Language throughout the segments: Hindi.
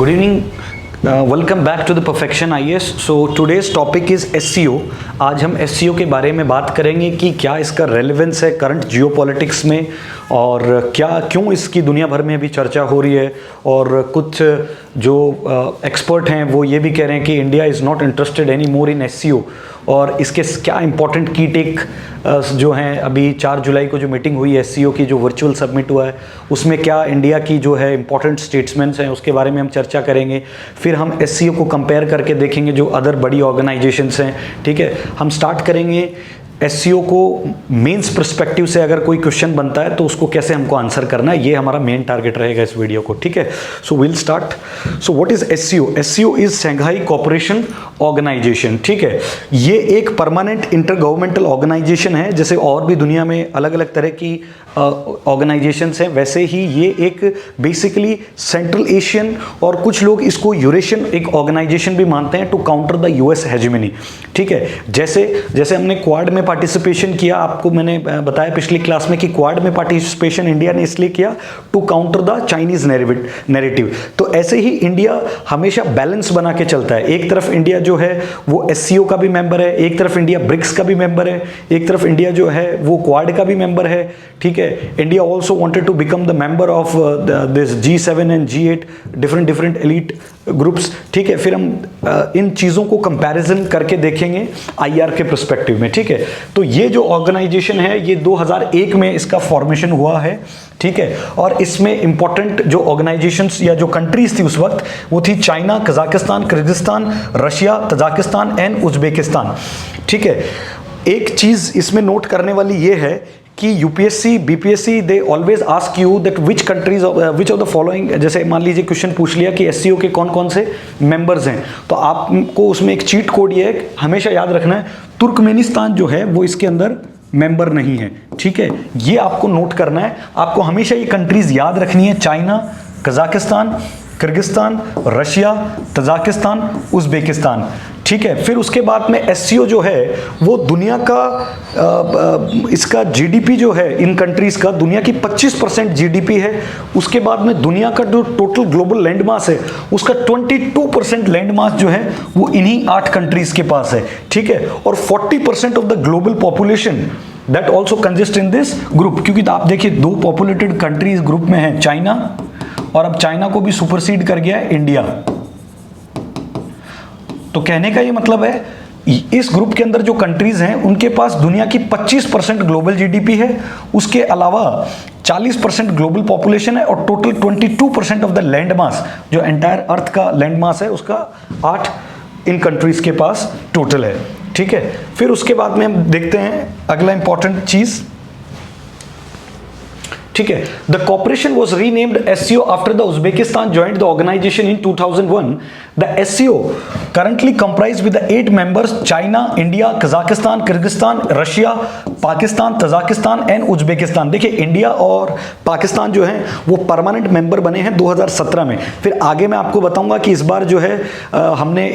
Good evening. Welcome back to the Perfection IAS. So today's topic is SEO. आज हम SEO के बारे में बात करेंगे कि क्या इसका रेलेवेंस है करंट जियोपॉलिटिक्स में और क्यों इसकी दुनिया भर में अभी चर्चा हो रही है। और कुछ जो एक्सपर्ट हैं वो ये भी कह रहे हैं कि India is not interested any more in SEO। और इसके क्या इंपॉर्टेंट की टेक जो हैं, अभी 4 जुलाई को जो मीटिंग हुई SEO की, जो वर्चुअल सबमिट हुआ है, उसमें क्या इंडिया की जो है इंपॉर्टेंट स्टेट्समेंट्स हैं उसके बारे में हम चर्चा करेंगे। फिर हम SEO को कंपेयर करके देखेंगे जो अदर बड़ी ऑर्गेनाइजेशंस हैं। ठीक है, हम स्टार्ट करेंगे SEO को मेंस पर्सपेक्टिव से। अगर कोई क्वेश्चन बनता है तो उसको कैसे हमको आंसर करना है, ये हमारा मेन टारगेट रहेगा इस वीडियो को। ठीक है, so will start. So what is SEO? SEO is Shanghai cooperation organisation. ठीक है, ये एक परमानेंट इंटर गवर्नमेंटल ऑर्गेनाइजेशन है। जैसे और भी दुनिया में अलग अलग तरह की ऑर्गेनाइजेशंस हैं, वैसे ही ये एक बेसिकली सेंट्रल एशियन और कुछ लोग इसको यूरेशियन एक ऑर्गेनाइजेशन भी मानते हैं to counter the US hegemony. ठीक है, जैसे हमने क्वाड में पार्टिसिपेशन किया, आपको मैंने बताया पिछली क्लास में कि क्वाड में पार्टिसिपेशन इंडिया ने इसलिए किया to counter the Chinese narrative. तो ऐसे ही इंडिया हमेशा बैलेंस बना के चलता है। एक तरफ इंडिया जो है वो SCO का भी मेंबर है, एक तरफ इंडिया ब्रिक्स का भी मेंबर है, एक तरफ इंडिया जो है वो क्वाड का भी मेंबर है। ठीक है, India also wanted to become the member of this G7 and G8 different elite groups. ठीक है, फिर हम इन चीज़ों को कंपैरिजन करके देखेंगे IR के पर्सपेक्टिव में। ठीक है, तो ये जो ऑर्गेनाइजेशन है ये 2001 में इसका फॉर्मेशन हुआ है। ठीक है, और इसमें इंपॉर्टेंट जो ऑर्गेनाइजेशंस या जो कंट्रीज थी उस वक्त वो थी China, Kazakhstan, Kyrgyzstan, Russia, Tajikistan and Uzbekistan. ठीक है, एक चीज़ इसमें नोट करने वाली ये है कि UPSC, BPSC they always ask you that which of the following, जैसे मान लीजिए क्वेश्चन पूछ लिया कि SEO के कौन कौन से मेंबर्स हैं, तो आपको उसमें एक चीट कोड ये है, हमेशा याद रखना है तुर्कमेनिस्तान जो है वो इसके अंदर मेंबर नहीं है। ठीक है, ये आपको नोट करना है, आपको हमेशा ये कंट्रीज याद रखनी है, China, Kazakhstan, Kyrgyzstan, Russia, Tajikistan, Uzbekistan. ठीक है, फिर उसके बाद में SEO जो है वो दुनिया का इसका GDP जो है इन कंट्रीज का दुनिया की 25% GDP है। उसके बाद में दुनिया का जो टोटल ग्लोबल लैंड मास है उसका 22% लैंड मास जो है वो इन्हीं 8 कंट्रीज के पास है। ठीक है, और 40% of the global population that also consist in this group. क्योंकि आप देखिए 2 पॉपुलेटेड कंट्रीज ग्रुप में है, चाइना, और अब चाइना को भी सुपरसीड कर गया है इंडिया। तो कहने का ये मतलब है इस ग्रुप के अंदर जो कंट्रीज हैं उनके पास दुनिया की 25% ग्लोबल GDP है, उसके अलावा 40% ग्लोबल पॉपुलेशन है और total 22% of the land mass, जो एंटायर अर्थ का लैंड मास है उसका 8 इन कंट्रीज के पास टोटल है। ठीक है, फिर उसके बाद में हम देखते हैं अगला इंपॉर्टेंट चीज। ठीक है, the corporation was renamed SEO after the Uzbekistan joined the organisation in 2001। The SEO currently comprised with the 8 members China, India, Kazakhstan, Kyrgyzstan, Russia, Pakistan, Tajikistan and Uzbekistan. देखिए इंडिया और पाकिस्तान जो हैं वो परमानेंट मेंबर बने हैं 2017 में। फिर आगे मैं आपको बताऊंगा कि इस बार जो है हमने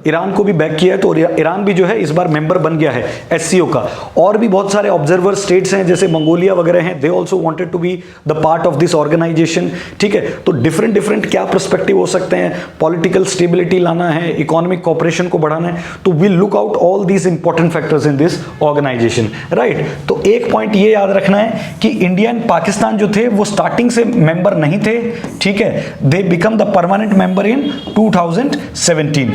ईरान को भी बैक किया है, तो ईरान भी जो है इस बार मेंबर बन गया है SEO का। और भी बहुत सारे ऑब्जर्वर स्टेट्स हैं जैसे मंगोलिया वगैरह हैं, they also wanted to be the part of this organisation. ठीक है, तो डिफरेंट क्या पर्सपेक्टिव हो सकते हैं, पॉलिटिकल स्टेबिलिटी लाना है, इकोनॉमिक कोऑपरेशन को बढ़ाना है, तो will look out all these important factors in this organisation. Right, तो एक पॉइंट ये याद रखना है कि इंडिया एंड पाकिस्तान जो थे वो स्टार्टिंग से मेंबर नहीं थे। ठीक है, they become the permanent member in 2017।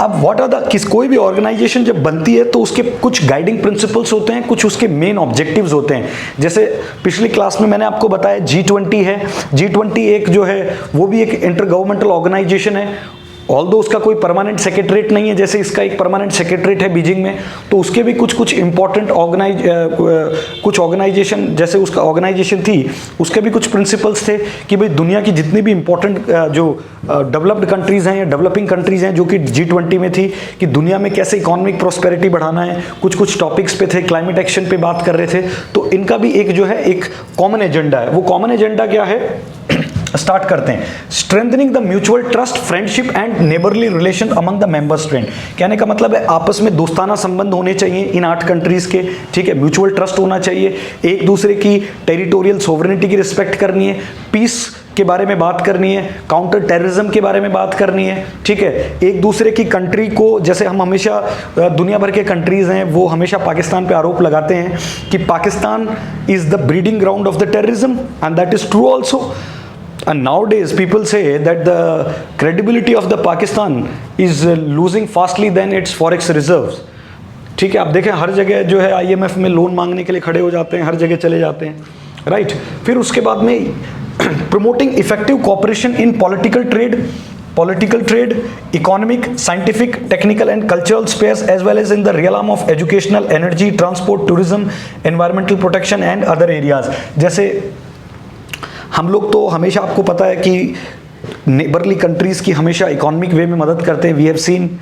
अब व्हाट आर द कोई भी ऑर्गेनाइजेशन जब बनती है तो उसके कुछ गाइडिंग प्रिंसिपल्स होते हैं, कुछ उसके मेन ऑब्जेक्टिव्स होते हैं। जैसे पिछली क्लास में मैंने आपको बताया G20 है, G20 एक जो है वो भी एक इंटर गवर्नमेंटल ऑर्गेनाइजेशन है। ऑल्दो उसका कोई परमानेंट सेक्रेटरीट नहीं है, जैसे इसका एक परमानेंट सेक्रेटरीट है बीजिंग में, तो उसके भी कुछ इंपॉर्टेंट कुछ ऑर्गेनाइजेशन, जैसे उसका ऑर्गेनाइजेशन थी उसके भी कुछ प्रिंसिपल्स थे कि भाई दुनिया की जितनी भी इंपॉर्टेंट जो डेवलप्ड कंट्रीज हैं या डेवलपिंग कंट्रीज हैं जो कि G20 में थी, कि दुनिया में कैसे इकोनॉमिक प्रॉस्पेरिटी बढ़ाना है, कुछ टॉपिक्स पे थे, क्लाइमेट एक्शन पे बात कर रहे थे। तो इनका भी एक जो है एक कॉमन एजेंडा है। वो कॉमन एजेंडा क्या है, स्टार्ट करते हैं। Strengthening the mutual trust, friendship and neighbourly relation among the member strand. कहने का मतलब है आपस में दोस्ताना संबंध होने चाहिए इन 8 कंट्रीज के। ठीक है, म्यूचुअल ट्रस्ट होना चाहिए, एक दूसरे की टेरिटोरियल सोवरेनिटी की रिस्पेक्ट करनी है, पीस के बारे में बात करनी है, काउंटर टेररिज्म के बारे में बात करनी है, ठीक है। एक दूसरे की कंट्री को, जैसे हम हमेशा दुनिया भर के कंट्रीज हैं वो हमेशा पाकिस्तान पे आरोप लगाते हैं कि Pakistan is the breeding ground of the terrorism, and that is true also. And nowadays people say that the credibility of the Pakistan is losing fastly than its forex reserves, ठीक है। आप देखें हर जगह जो है IMF में लोन मांगने के लिए खड़े हो जाते हैं, हर जगह चले जाते हैं, राइट। फिर उसके बाद में promoting effective cooperation in political trade, economic, scientific, technical and cultural spheres, as well as in the realm of educational, energy, transport, tourism, environmental protection and other areas। जैसे हम लोग तो हमेशा, आपको पता है कि नेबरली कंट्रीज़ की हमेशा इकोनॉमिक वे में मदद करते हैं। वी हैव सीन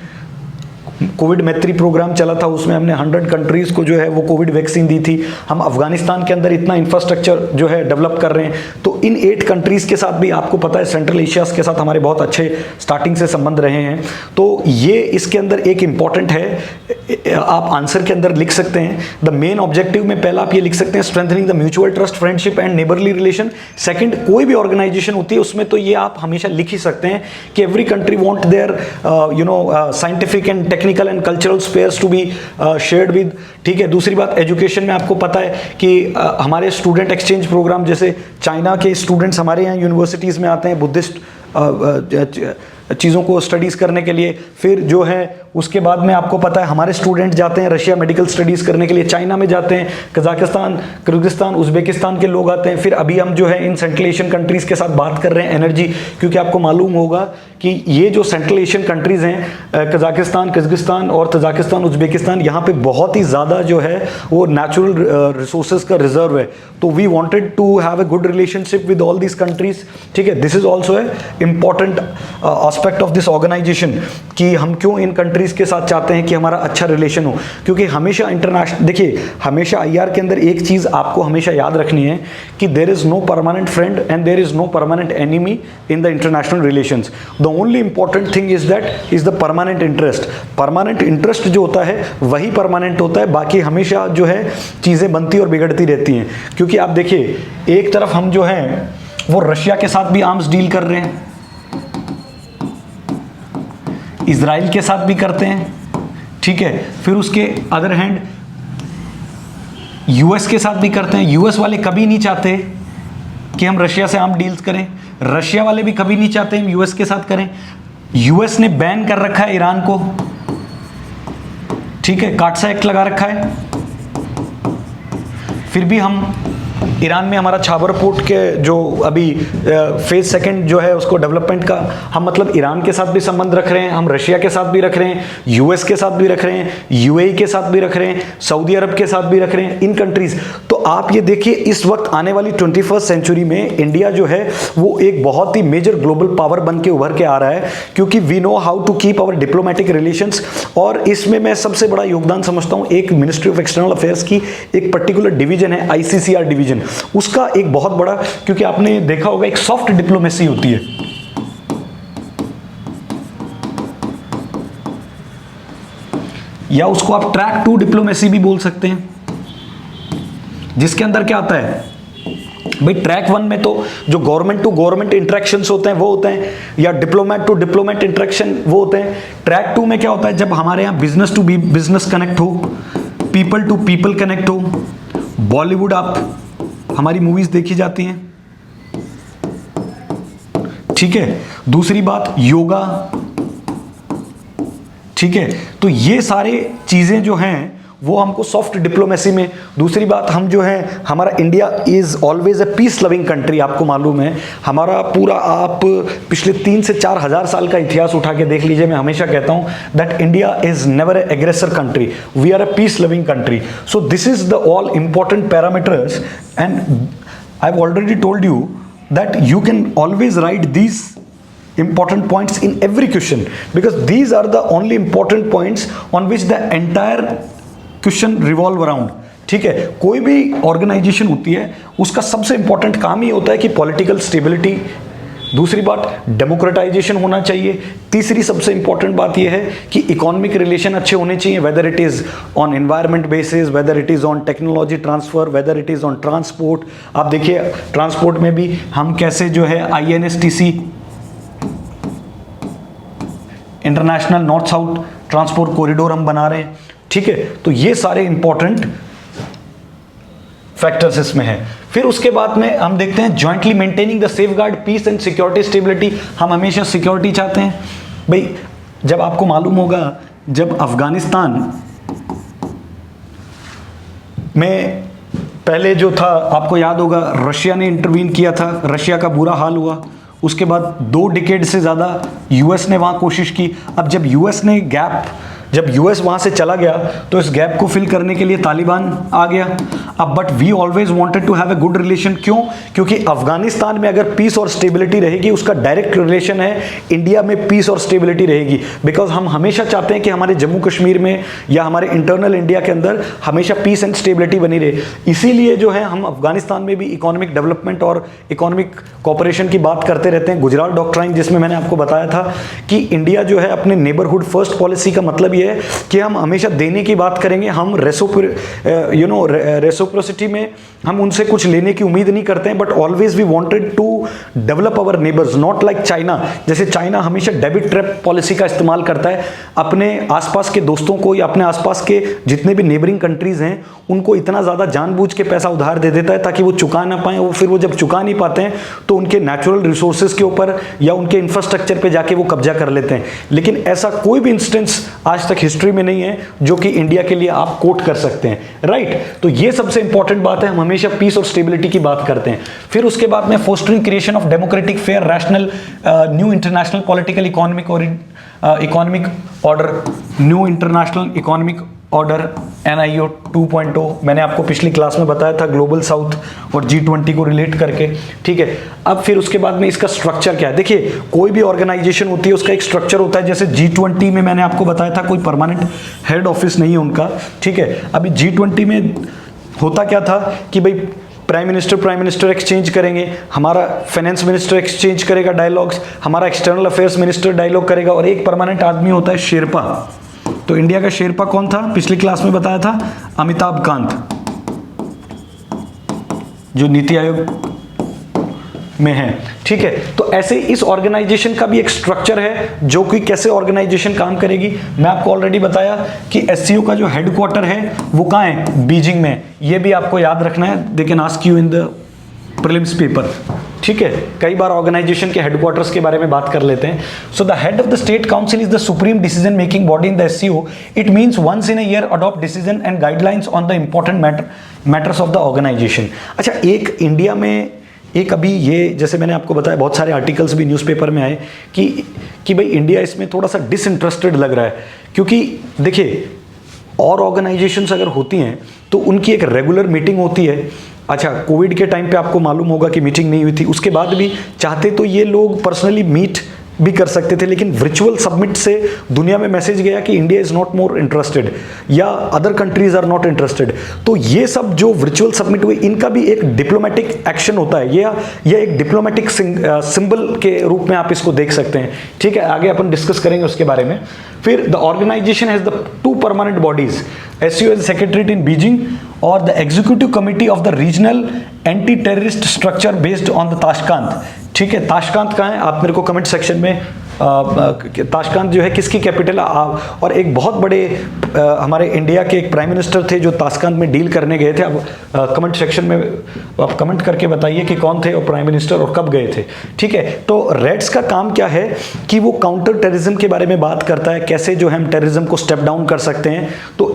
कोविड मैत्री प्रोग्राम चला था, उसमें हमने 100 कंट्रीज़ को जो है वो कोविड वैक्सीन दी थी। हम अफगानिस्तान के अंदर इतना इंफ्रास्ट्रक्चर जो है डेवलप कर रहे हैं। तो इन 8 कंट्रीज़ के साथ भी आपको पता है सेंट्रल एशिया के साथ हमारे बहुत अच्छे स्टार्टिंग से संबंध रहे हैं। तो ये इसके अंदर एक इम्पॉर्टेंट है, आप आंसर के अंदर लिख सकते हैं। द मेन ऑब्जेक्टिव में पहला आप ये लिख सकते हैं, strengthening the mutual trust, friendship and neighbourly relation. Second, कोई भी ऑर्गेनाइजेशन होती है उसमें तो ये आप हमेशा लिख ही सकते हैं कि every country want their scientific and technical and cultural spheres to be shared with, ठीक है। दूसरी बात, एजुकेशन में आपको पता है कि हमारे स्टूडेंट एक्सचेंज प्रोग्राम, जैसे चाइना के स्टूडेंट्स हमारे यहाँ यूनिवर्सिटीज़ में आते हैं बुद्धिस्ट चीज़ों को स्टडीज़ करने के लिए। फिर जो है उसके बाद में आपको पता है हमारे स्टूडेंट जाते हैं रशिया मेडिकल स्टडीज़ करने के लिए, चाइना में जाते हैं, कजाकिस्तान, किर्गिस्तान, उज़्बेकिस्तान के लोग आते हैं। फिर अभी हम जो है इन सेंट्रल एशियन कंट्रीज़ के साथ बात कर रहे हैं एनर्जी, क्योंकि आपको मालूम होगा कि ये जो सेंट्रल एशियन कंट्रीज़ हैं, कजाकिस्तान, किर्गिस्तान और तजाकिस्तान, उज़्बेकिस्तान, यहाँ पे बहुत ही ज़्यादा जो है वो नेचुरल रिसोर्सेज का रिजर्व है। तो we wanted to have a good relationship with all these countries, ठीक है। This is also a important aspect of this organisation कि हम क्यों इन कंट्रीज़ के साथ चाहते हैं कि हमारा अच्छा रिलेशन हो। क्योंकि हमेशा इंटरनेशनल, देखिए हमेशा IR के अंदर एक चीज़ आपको हमेशा याद रखनी है कि there is no permanent friend and there is no permanent enemy in the international relations. The only important thing is that is the permanent interest. Permanent interest जो होता है वही परमानेंट होता है, बाकी हमेशा जो है चीज़ें बनती और बिगड़ती रहती हैं। क्योंकि आप देखिए एक तरफ हम जो हैं वो रशिया के साथ भी आर्म्स डील कर रहे हैं, इजराइल के साथ भी करते हैं, ठीक है। फिर उसके अदर हैंड US के साथ भी करते हैं। US वाले कभी नहीं चाहते कि हम रशिया से आर्म डील्स करें, रशिया वाले भी कभी नहीं चाहते हम US के साथ करें। US ने बैन कर रखा है ईरान को, ठीक है, काटसा एक्ट लगा रखा है। फिर भी हम ईरान में हमारा छाबर पोर्ट के जो अभी फेज सेकंड जो है उसको डेवलपमेंट का, हम मतलब ईरान के साथ भी संबंध रख रहे हैं, हम रशिया के साथ भी रख रहे हैं, US के साथ भी रख रहे हैं, UAE के साथ भी रख रहे हैं, सऊदी अरब के साथ भी रख रहे हैं, इन कंट्रीज। तो आप ये देखिए इस वक्त आने वाली 21st सेंचुरी में इंडिया जो है वो एक बहुत ही मेजर ग्लोबल पावर बन के उभर के आ रहा है, क्योंकि we know how to keep our diplomatic relations. और इसमें मैं सबसे बड़ा योगदान समझता हूँ एक मिनिस्ट्री ऑफ एक्सटर्नल अफेयर्स की एक पर्टिकुलर डिवीजन है, ICCR डिवीजन, उसका एक बहुत बड़ा, क्योंकि आपने देखा होगा एक सॉफ्ट डिप्लोमेसी होती है, या उसको आप ट्रैक 2 डिप्लोमेसी भी बोल सकते हैं, जिसके अंदर क्या आता है भाई, ट्रैक 1 में तो जो गवर्नमेंट टू गवर्नमेंट इंटरेक्शंस होते हैं वो होते हैं, या डिप्लोमेट टू डिप्लोमेट इंटरेक्शन वो होते हैं। ट्रैक 2 में क्या होता है, जब हमारे यहाँ बिजनेस टू बिजनेस कनेक्ट हो, पीपल टू पीपल कनेक्ट हो, बॉलीवुड आप हमारी मूवीज देखी जाती हैं, ठीक है। दूसरी बात योगा, ठीक है। तो ये सारे चीजें जो हैं वो हमको सॉफ्ट डिप्लोमेसी में। दूसरी बात, हम जो है हमारा India is always a peace loving country, आपको मालूम है हमारा पूरा, आप पिछले 3 से 4 हज़ार साल का इतिहास उठा के देख लीजिए। मैं हमेशा कहता हूं that India is never a aggressor country, we are a peace loving country. So this is the all important parameters, and I have already told you that you can always write these important points in every question, because these are the only important points on which the entire question revolve around, ठीक है। कोई भी ऑर्गेनाइजेशन होती है उसका सबसे इंपॉर्टेंट काम ही होता है कि पॉलिटिकल स्टेबिलिटी, दूसरी बात डेमोक्रेटाइजेशन होना चाहिए। तीसरी सबसे इंपॉर्टेंट बात यह है कि इकोनॉमिक रिलेशन अच्छे होने चाहिए, whether it is on environment basis, whether it is on technology transfer, whether it is on transport. आप देखिए ट्रांसपोर्ट में भी हम कैसे जो है INSTC international north south transport corridor हम बना रहे हैं, ठीक है। तो ये सारे इंपॉर्टेंट फैक्टर्स इसमें है। फिर उसके बाद में हम देखते हैं jointly maintaining the safeguard peace and security stability. हम हमेशा सिक्योरिटी चाहते हैं भाई। जब आपको मालूम होगा जब अफगानिस्तान में पहले जो था, आपको याद होगा रशिया ने इंटरवीन किया था, रशिया का बुरा हाल हुआ। उसके बाद 2 डिकेड से ज़्यादा यूएस ने वहाँ कोशिश की। अब जब यूएस वहाँ से चला गया तो इस गैप को फिल करने के लिए तालिबान आ गया। अब but we always wanted to have a good relation. क्यों? क्योंकि अफगानिस्तान में अगर पीस और स्टेबिलिटी रहेगी, उसका डायरेक्ट रिलेशन है इंडिया में पीस और स्टेबिलिटी रहेगी। बिकॉज हम हमेशा चाहते हैं कि हमारे जम्मू कश्मीर में या हमारे इंटरनल इंडिया के अंदर हमेशा पीस एंड स्टेबिलिटी बनी रहे। इसीलिए जो है हम अफगानिस्तान में भी इकोनॉमिक डेवलपमेंट और इकोनॉमिक कोऑपरेशन की बात करते रहते हैं। गुजरात डॉक्ट्राइन, जिसमें मैंने आपको बताया था कि इंडिया जो है अपने नेबरहुड फर्स्ट पॉलिसी का मतलब ये है कि हम हमेशा देने की बात करेंगे। हम रेसिप्रोसिटी में हम उनसे कुछ लेने की उम्मीद नहीं करते हैं, but always we wanted to develop our neighbours, not like China. जैसे चाइना हमेशा डेबिट ट्रैप पॉलिसी का इस्तेमाल करता है, अपने आसपास के दोस्तों को या अपने आसपास के जितने भी नेबरिंग कंट्रीज हैं उनको इतना ज़्यादा जानबूझ के पैसा उधार दे देता है ताकि वो चुका ना पाएँ। वो फिर वो जब चुका नहीं पाते हैं तो उनके नेचुरल रिसोर्सेज के ऊपर या उनके इंफ्रास्ट्रक्चर पे जाके वो कब्जा कर लेते हैं। लेकिन ऐसा कोई भी इंस्टेंस आज तक हिस्ट्री में नहीं है जो कि इंडिया के लिए आप कोट कर सकते हैं, राइट। तो ये सबसे इंपॉर्टेंट बात है, हम हमेशा पीस और स्टेबिलिटी की बात करते हैं। फिर उसके बाद में fostering creation of democratic fair rational new international political economic order, new international economic order NIO 2.0 मैंने आपको पिछली क्लास में बताया था, ग्लोबल साउथ और G20 को रिलेट करके, ठीक है। अब फिर उसके बाद में इसका स्ट्रक्चर क्या है? देखिए कोई भी ऑर्गेनाइजेशन होती है उसका एक स्ट्रक्चर होता है। जैसे G20 में मैंने आपको बताया था कोई परमानेंट हेड ऑफिस नहीं है उनका, ठीक है। अभी G20 में होता क्या था कि भाई प्राइम मिनिस्टर एक्सचेंज करेंगे, हमारा फाइनेंस मिनिस्टर एक्सचेंज करेगा डायलॉग्स, हमारा एक्सटर्नल अफेयर्स मिनिस्टर डायलॉग करेगा, और एक परमानेंट आदमी होता है शेरपा। तो इंडिया का शेरपा कौन था? पिछली क्लास में बताया था, अमिताभ कांत, जो नीति आयोग में है, ठीक है। तो ऐसे इस ऑर्गेनाइजेशन का भी एक स्ट्रक्चर है जो कि कैसे ऑर्गेनाइजेशन काम करेगी। मैं आपको ऑलरेडी बताया कि SCO का जो हेडक्वार्टर है वो कहाँ है? बीजिंग में। ये भी आपको याद रखना है, they can ask you in the prelims paper, ठीक है। कई बार ऑर्गेनाइजेशन के हेडक्वार्टर्स के बारे में बात कर लेते हैं। So the head of the state council is the supreme decision making body in the SCO। It means once in a year adopt decision and guidelines on the important matters of the organisation. अच्छा, एक इंडिया में एक अभी ये जैसे मैंने आपको बताया, बहुत सारे आर्टिकल्स भी न्यूज़पेपर में आए कि भाई इंडिया इसमें थोड़ा सा डिसइंटरेस्टेड लग रहा है, क्योंकि देखिए और ऑर्गेनाइजेशंस अगर होती हैं तो उनकी एक रेगुलर मीटिंग होती है। अच्छा, कोविड के टाइम पे आपको मालूम होगा कि मीटिंग नहीं हुई थी, उसके बाद भी चाहते तो ये लोग पर्सनली मीट भी कर सकते थे, लेकिन वर्चुअल सबमिट से दुनिया में मैसेज गया कि India is not more interested या other countries are not interested. तो ये सब जो वर्चुअल सबमिट हुए इनका भी एक डिप्लोमेटिक एक्शन होता है, यह एक डिप्लोमेटिक सिंबल के रूप में आप इसको देख सकते हैं, ठीक है। आगे अपन डिस्कस करेंगे उसके बारे में। फिर the organization has the 2 permanent bodies, SCO as secretariat in Beijing और the executive committee of the regional anti terrorist structure based on the Tashkent, ठीक है। ताशकांत कहाँ है? आप मेरे को कमेंट सेक्शन में ताशकांत जो है किसकी कैपिटल है? और एक बहुत बड़े हमारे इंडिया के एक प्राइम मिनिस्टर थे जो ताशकांत में डील करने गए थे। अब कमेंट सेक्शन में आप कमेंट करके बताइए कि कौन थे और प्राइम मिनिस्टर और कब गए थे, ठीक है। तो रेड्स का काम क्या है कि वो काउंटर टेररिज्म के बारे में बात करता है, कैसे जो हम टेररिज्म को स्टेप डाउन कर सकते हैं। तो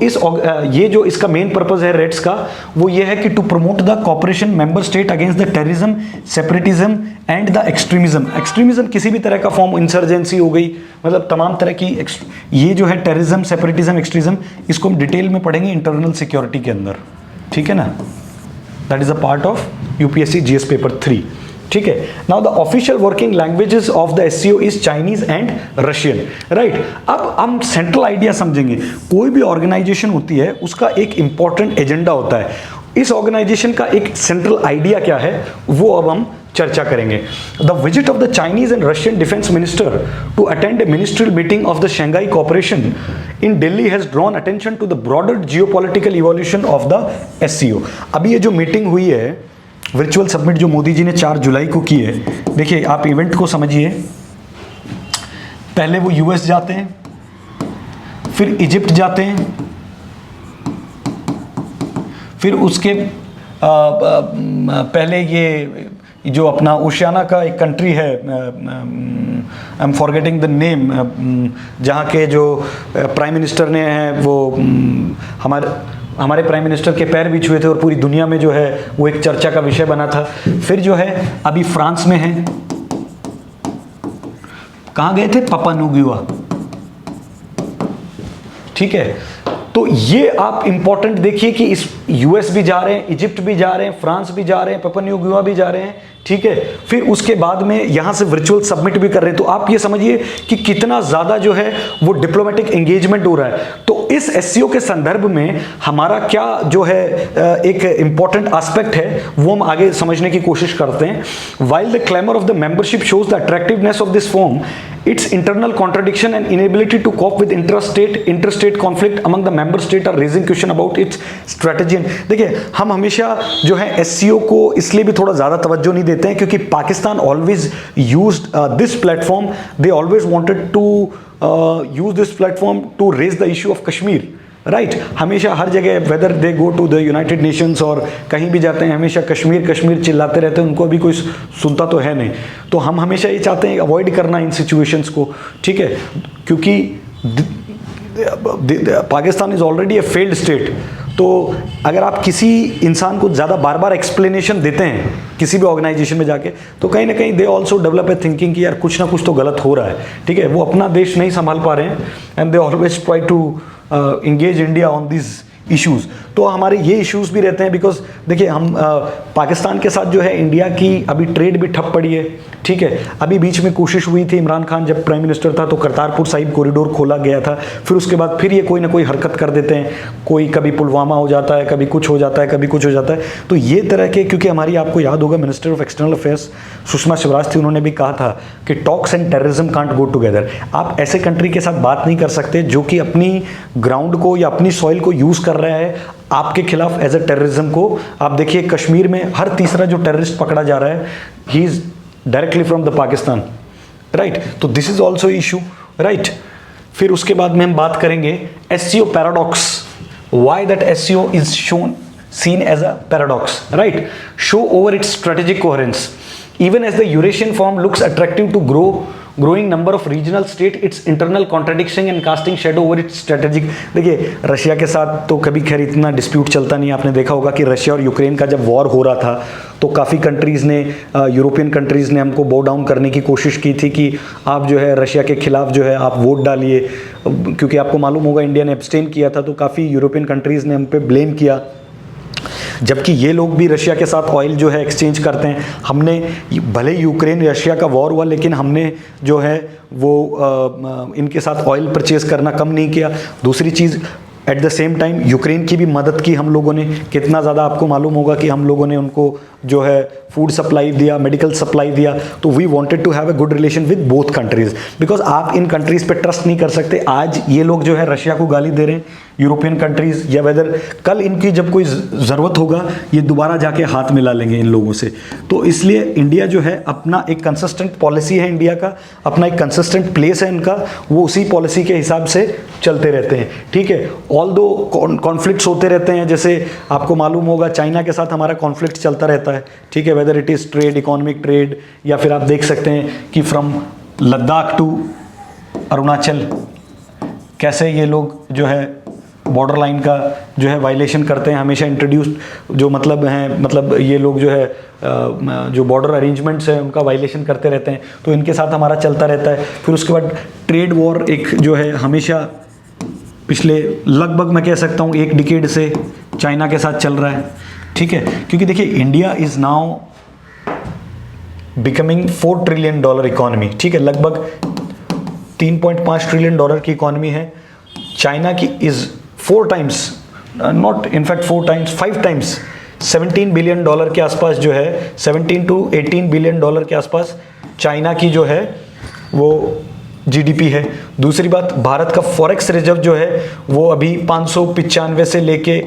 ये जो इसका मेन पर्पज है रेड्स का, वो ये है कि to promote the cooperation member state against the terrorism, separatism and the extremism. Extremism किसी भी तरह का फॉर्म, इंसर्जेंसी हो गई, मतलब तमाम तरह की ये जो है टेररिज्म, सेपरेटिज्म, एक्सट्रीमिज्म, इसको हम डिटेल में पढ़ेंगे इंटरनल सिक्योरिटी के अंदर, ठीक है ना। That is a part of UPSC GS paper 3, ठीक है। Now the official working languages of the SCO is Chinese and Russian, right. अब हम सेंट्रल आइडिया समझेंगे। कोई भी ऑर्गेनाइजेशन होती है उसका एक इंपॉर्टेंट एजेंडा होता है। इस ऑर्गेनाइजेशन का एक सेंट्रल आइडिया क्या है वो अब हम चर्चा करेंगे। The visit of the Chinese and Russian defence minister to attend a ministerial meeting of the Shanghai cooperation in Delhi has drawn attention to the broader geopolitical evolution of the SCO. अभी ये जो मीटिंग हुई है, वर्चुअल समिट जो मोदी जी ने 4 जुलाई को की है, देखिए आप इवेंट को समझिए। पहले वो यूएस जाते हैं, फिर इजिप्ट जाते हैं, फिर उसके पहले ये जो अपना ओशियाना का एक कंट्री है, I am forgetting the name, जहाँ के जो प्राइम मिनिस्टर ने हैं वो हमारे प्राइम मिनिस्टर के पैर भी छुए थे और पूरी दुनिया में जो है वो एक चर्चा का विषय बना था। फिर जो है अभी फ्रांस में है, कहाँ गए थे, पापुआ न्यू गिनी। ठीक है, तो ये आप इंपॉर्टेंट देखिए कि इस यूएस भी जा रहे हैं, इजिप्ट भी जा रहे हैं, फ्रांस भी जा रहे हैं, पापुआ न्यू गिनी भी जा रहे हैं। ठीक है, फिर उसके बाद में यहां से वर्चुअल सबमिट भी कर रहे हैं। तो आप ये समझिए कि कितना ज्यादा जो है वो डिप्लोमेटिक एंगेजमेंट हो रहा है। तो इस एससीओ के संदर्भ में हमारा क्या जो है एक इंपॉर्टेंट एस्पेक्ट है वो हम आगे समझने की कोशिश करते हैं। While the claimer of the membership shows the attractiveness of this form, its internal contradiction and inability to cope with interstate conflict among the member state are raising question about its strategy। देखिए हम हमेशा जो है एससीओ को इसलिए भी थोड़ा ज़्यादा तवज्जो नहीं देते हैं क्योंकि Pakistan always used this platform, they always wanted to use this platform to raise the issue of Kashmir, right. हमेशा हर जगह whether they go to the United Nations और कहीं भी जाते हैं हमेशा कश्मीर कश्मीर चिल्लाते रहते हैं, उनको अभी कोई सुनता तो है नहीं। तो हम हमेशा ये चाहते हैं अवॉइड करना इन सिचुएशंस को, ठीक है, क्योंकि Pakistan is already A failed state. तो अगर आप किसी इंसान को ज़्यादा बार बार एक्सप्लेनेशन देते हैं किसी भी ऑर्गेनाइजेशन में जाके, तो कहीं ना कहीं they also develop a thinking कि यार कुछ ना कुछ तो गलत हो रहा है। ठीक है, वो अपना देश नहीं संभाल पा रहे हैं and they always try to engage India on these issues। तो हमारे ये इश्यूज भी रहते हैं बिकॉज देखिए हम पाकिस्तान के साथ जो है इंडिया की अभी ट्रेड भी ठप पड़ी है। ठीक है, अभी बीच में कोशिश हुई थी, इमरान खान जब प्राइम मिनिस्टर था तो करतारपुर साहिब कॉरिडोर खोला गया था, फिर उसके बाद फिर ये कोई ना कोई हरकत कर देते हैं, कोई कभी पुलवामा हो जाता है, कभी कुछ हो जाता है, कभी कुछ हो जाता है। तो ये तरह के, क्योंकि हमारी आपको याद होगा minister of external affairs Sushma Swaraj थी, उन्होंने भी कहा था कि talks and terrorism can't go together. आप ऐसे कंट्री के साथ बात नहीं कर सकते जो कि अपनी ग्राउंड को या अपनी सॉइल को यूज़ कर रहा है आपके खिलाफ एज ए टेररिज्म को। आप देखिए कश्मीर में हर तीसरा जो टेररिस्ट पकड़ा जा रहा है he is directly from the Pakistan, right. तो this is also issue, right. फिर उसके बाद में हम बात करेंगे SCO paradox, why that SCO is shown seen as a paradox, right? Show over its strategic coherence. Even as the Eurasian form looks attractive to growing number of regional state, its internal contradiction and casting shadow over its strategic। देखिए रशिया के साथ तो कभी खैर इतना डिस्प्यूट चलता नहीं। आपने देखा होगा कि रशिया और यूक्रेन का जब वॉर हो रहा था तो काफ़ी कंट्रीज़ ने, यूरोपियन कंट्रीज़ ने हमको बो डाउन करने की कोशिश की थी कि आप जो है रशिया के खिलाफ जो है आप वोट डालिए, क्योंकि आपको मालूम होगा इंडिया ने एब्सटेन किया था, तो काफ़ी यूरोपियन कंट्रीज़ ने हम पे ब्लेम किया, जबकि ये लोग भी रशिया के साथ ऑयल जो है एक्सचेंज करते हैं। हमने भले यूक्रेन रशिया का वॉर हुआ लेकिन हमने जो है वो इनके साथ ऑयल परचेज करना कम नहीं किया। दूसरी चीज़ at the same time Ukraine की भी मदद की हम लोगों ने, कितना ज़्यादा आपको मालूम होगा कि हम लोगों ने उनको जो है फूड सप्लाई दिया, मेडिकल सप्लाई दिया। तो we wanted to have a good relation with both countries, because आप इन कंट्रीज़ पे ट्रस्ट नहीं कर सकते। आज ये लोग जो है रशिया को गाली दे रहे हैं यूरोपियन कंट्रीज़, या वेदर कल इनकी जब कोई ज़रूरत होगा ये दोबारा जाके हाथ मिला लेंगे इन लोगों से। तो इसलिए इंडिया जो है अपना एक कंसिस्टेंट पॉलिसी है, इंडिया का अपना एक कंसिस्टेंट प्लेस है इनका, वो उसी पॉलिसी के हिसाब से चलते रहते हैं। ठीक है, ऑल दो कॉन्फ्लिक्ट्स होते रहते हैं, जैसे आपको मालूम होगा चाइना के साथ हमारा कॉन्फ्लिक्ट चलता रहता है। ठीक है, whether it is trade, economic trade, या फिर आप देख सकते हैं कि फ्रॉम लद्दाख टू अरुणाचल कैसे ये लोग जो है बॉर्डर लाइन का जो है वायलेशन करते हैं। हमेशा इंट्रोड्यूस्ड जो मतलब ये लोग जो है जो बॉर्डर अरेंजमेंट्स हैं उनका वायलेशन करते रहते हैं, तो इनके साथ हमारा चलता रहता है। फिर उसके बाद ट्रेड वॉर एक जो है हमेशा पिछले लगभग मैं कह सकता हूँ 1 डिकेड से चाइना के साथ चल रहा है। ठीक है, क्योंकि देखिए India is now becoming $4 trillion economy. ठीक है, लगभग $3.5 ट्रिलियन की इकोनॉमी है। चाइना की is 4 times, not in fact 4 times, 5 times $17 billion के आसपास जो है, 17 to 18 बिलियन डॉलर के आसपास चाइना की जो है वो जीडीपी है। दूसरी बात, भारत का फॉरेक्स रिजर्व जो है वो अभी 595 से लेके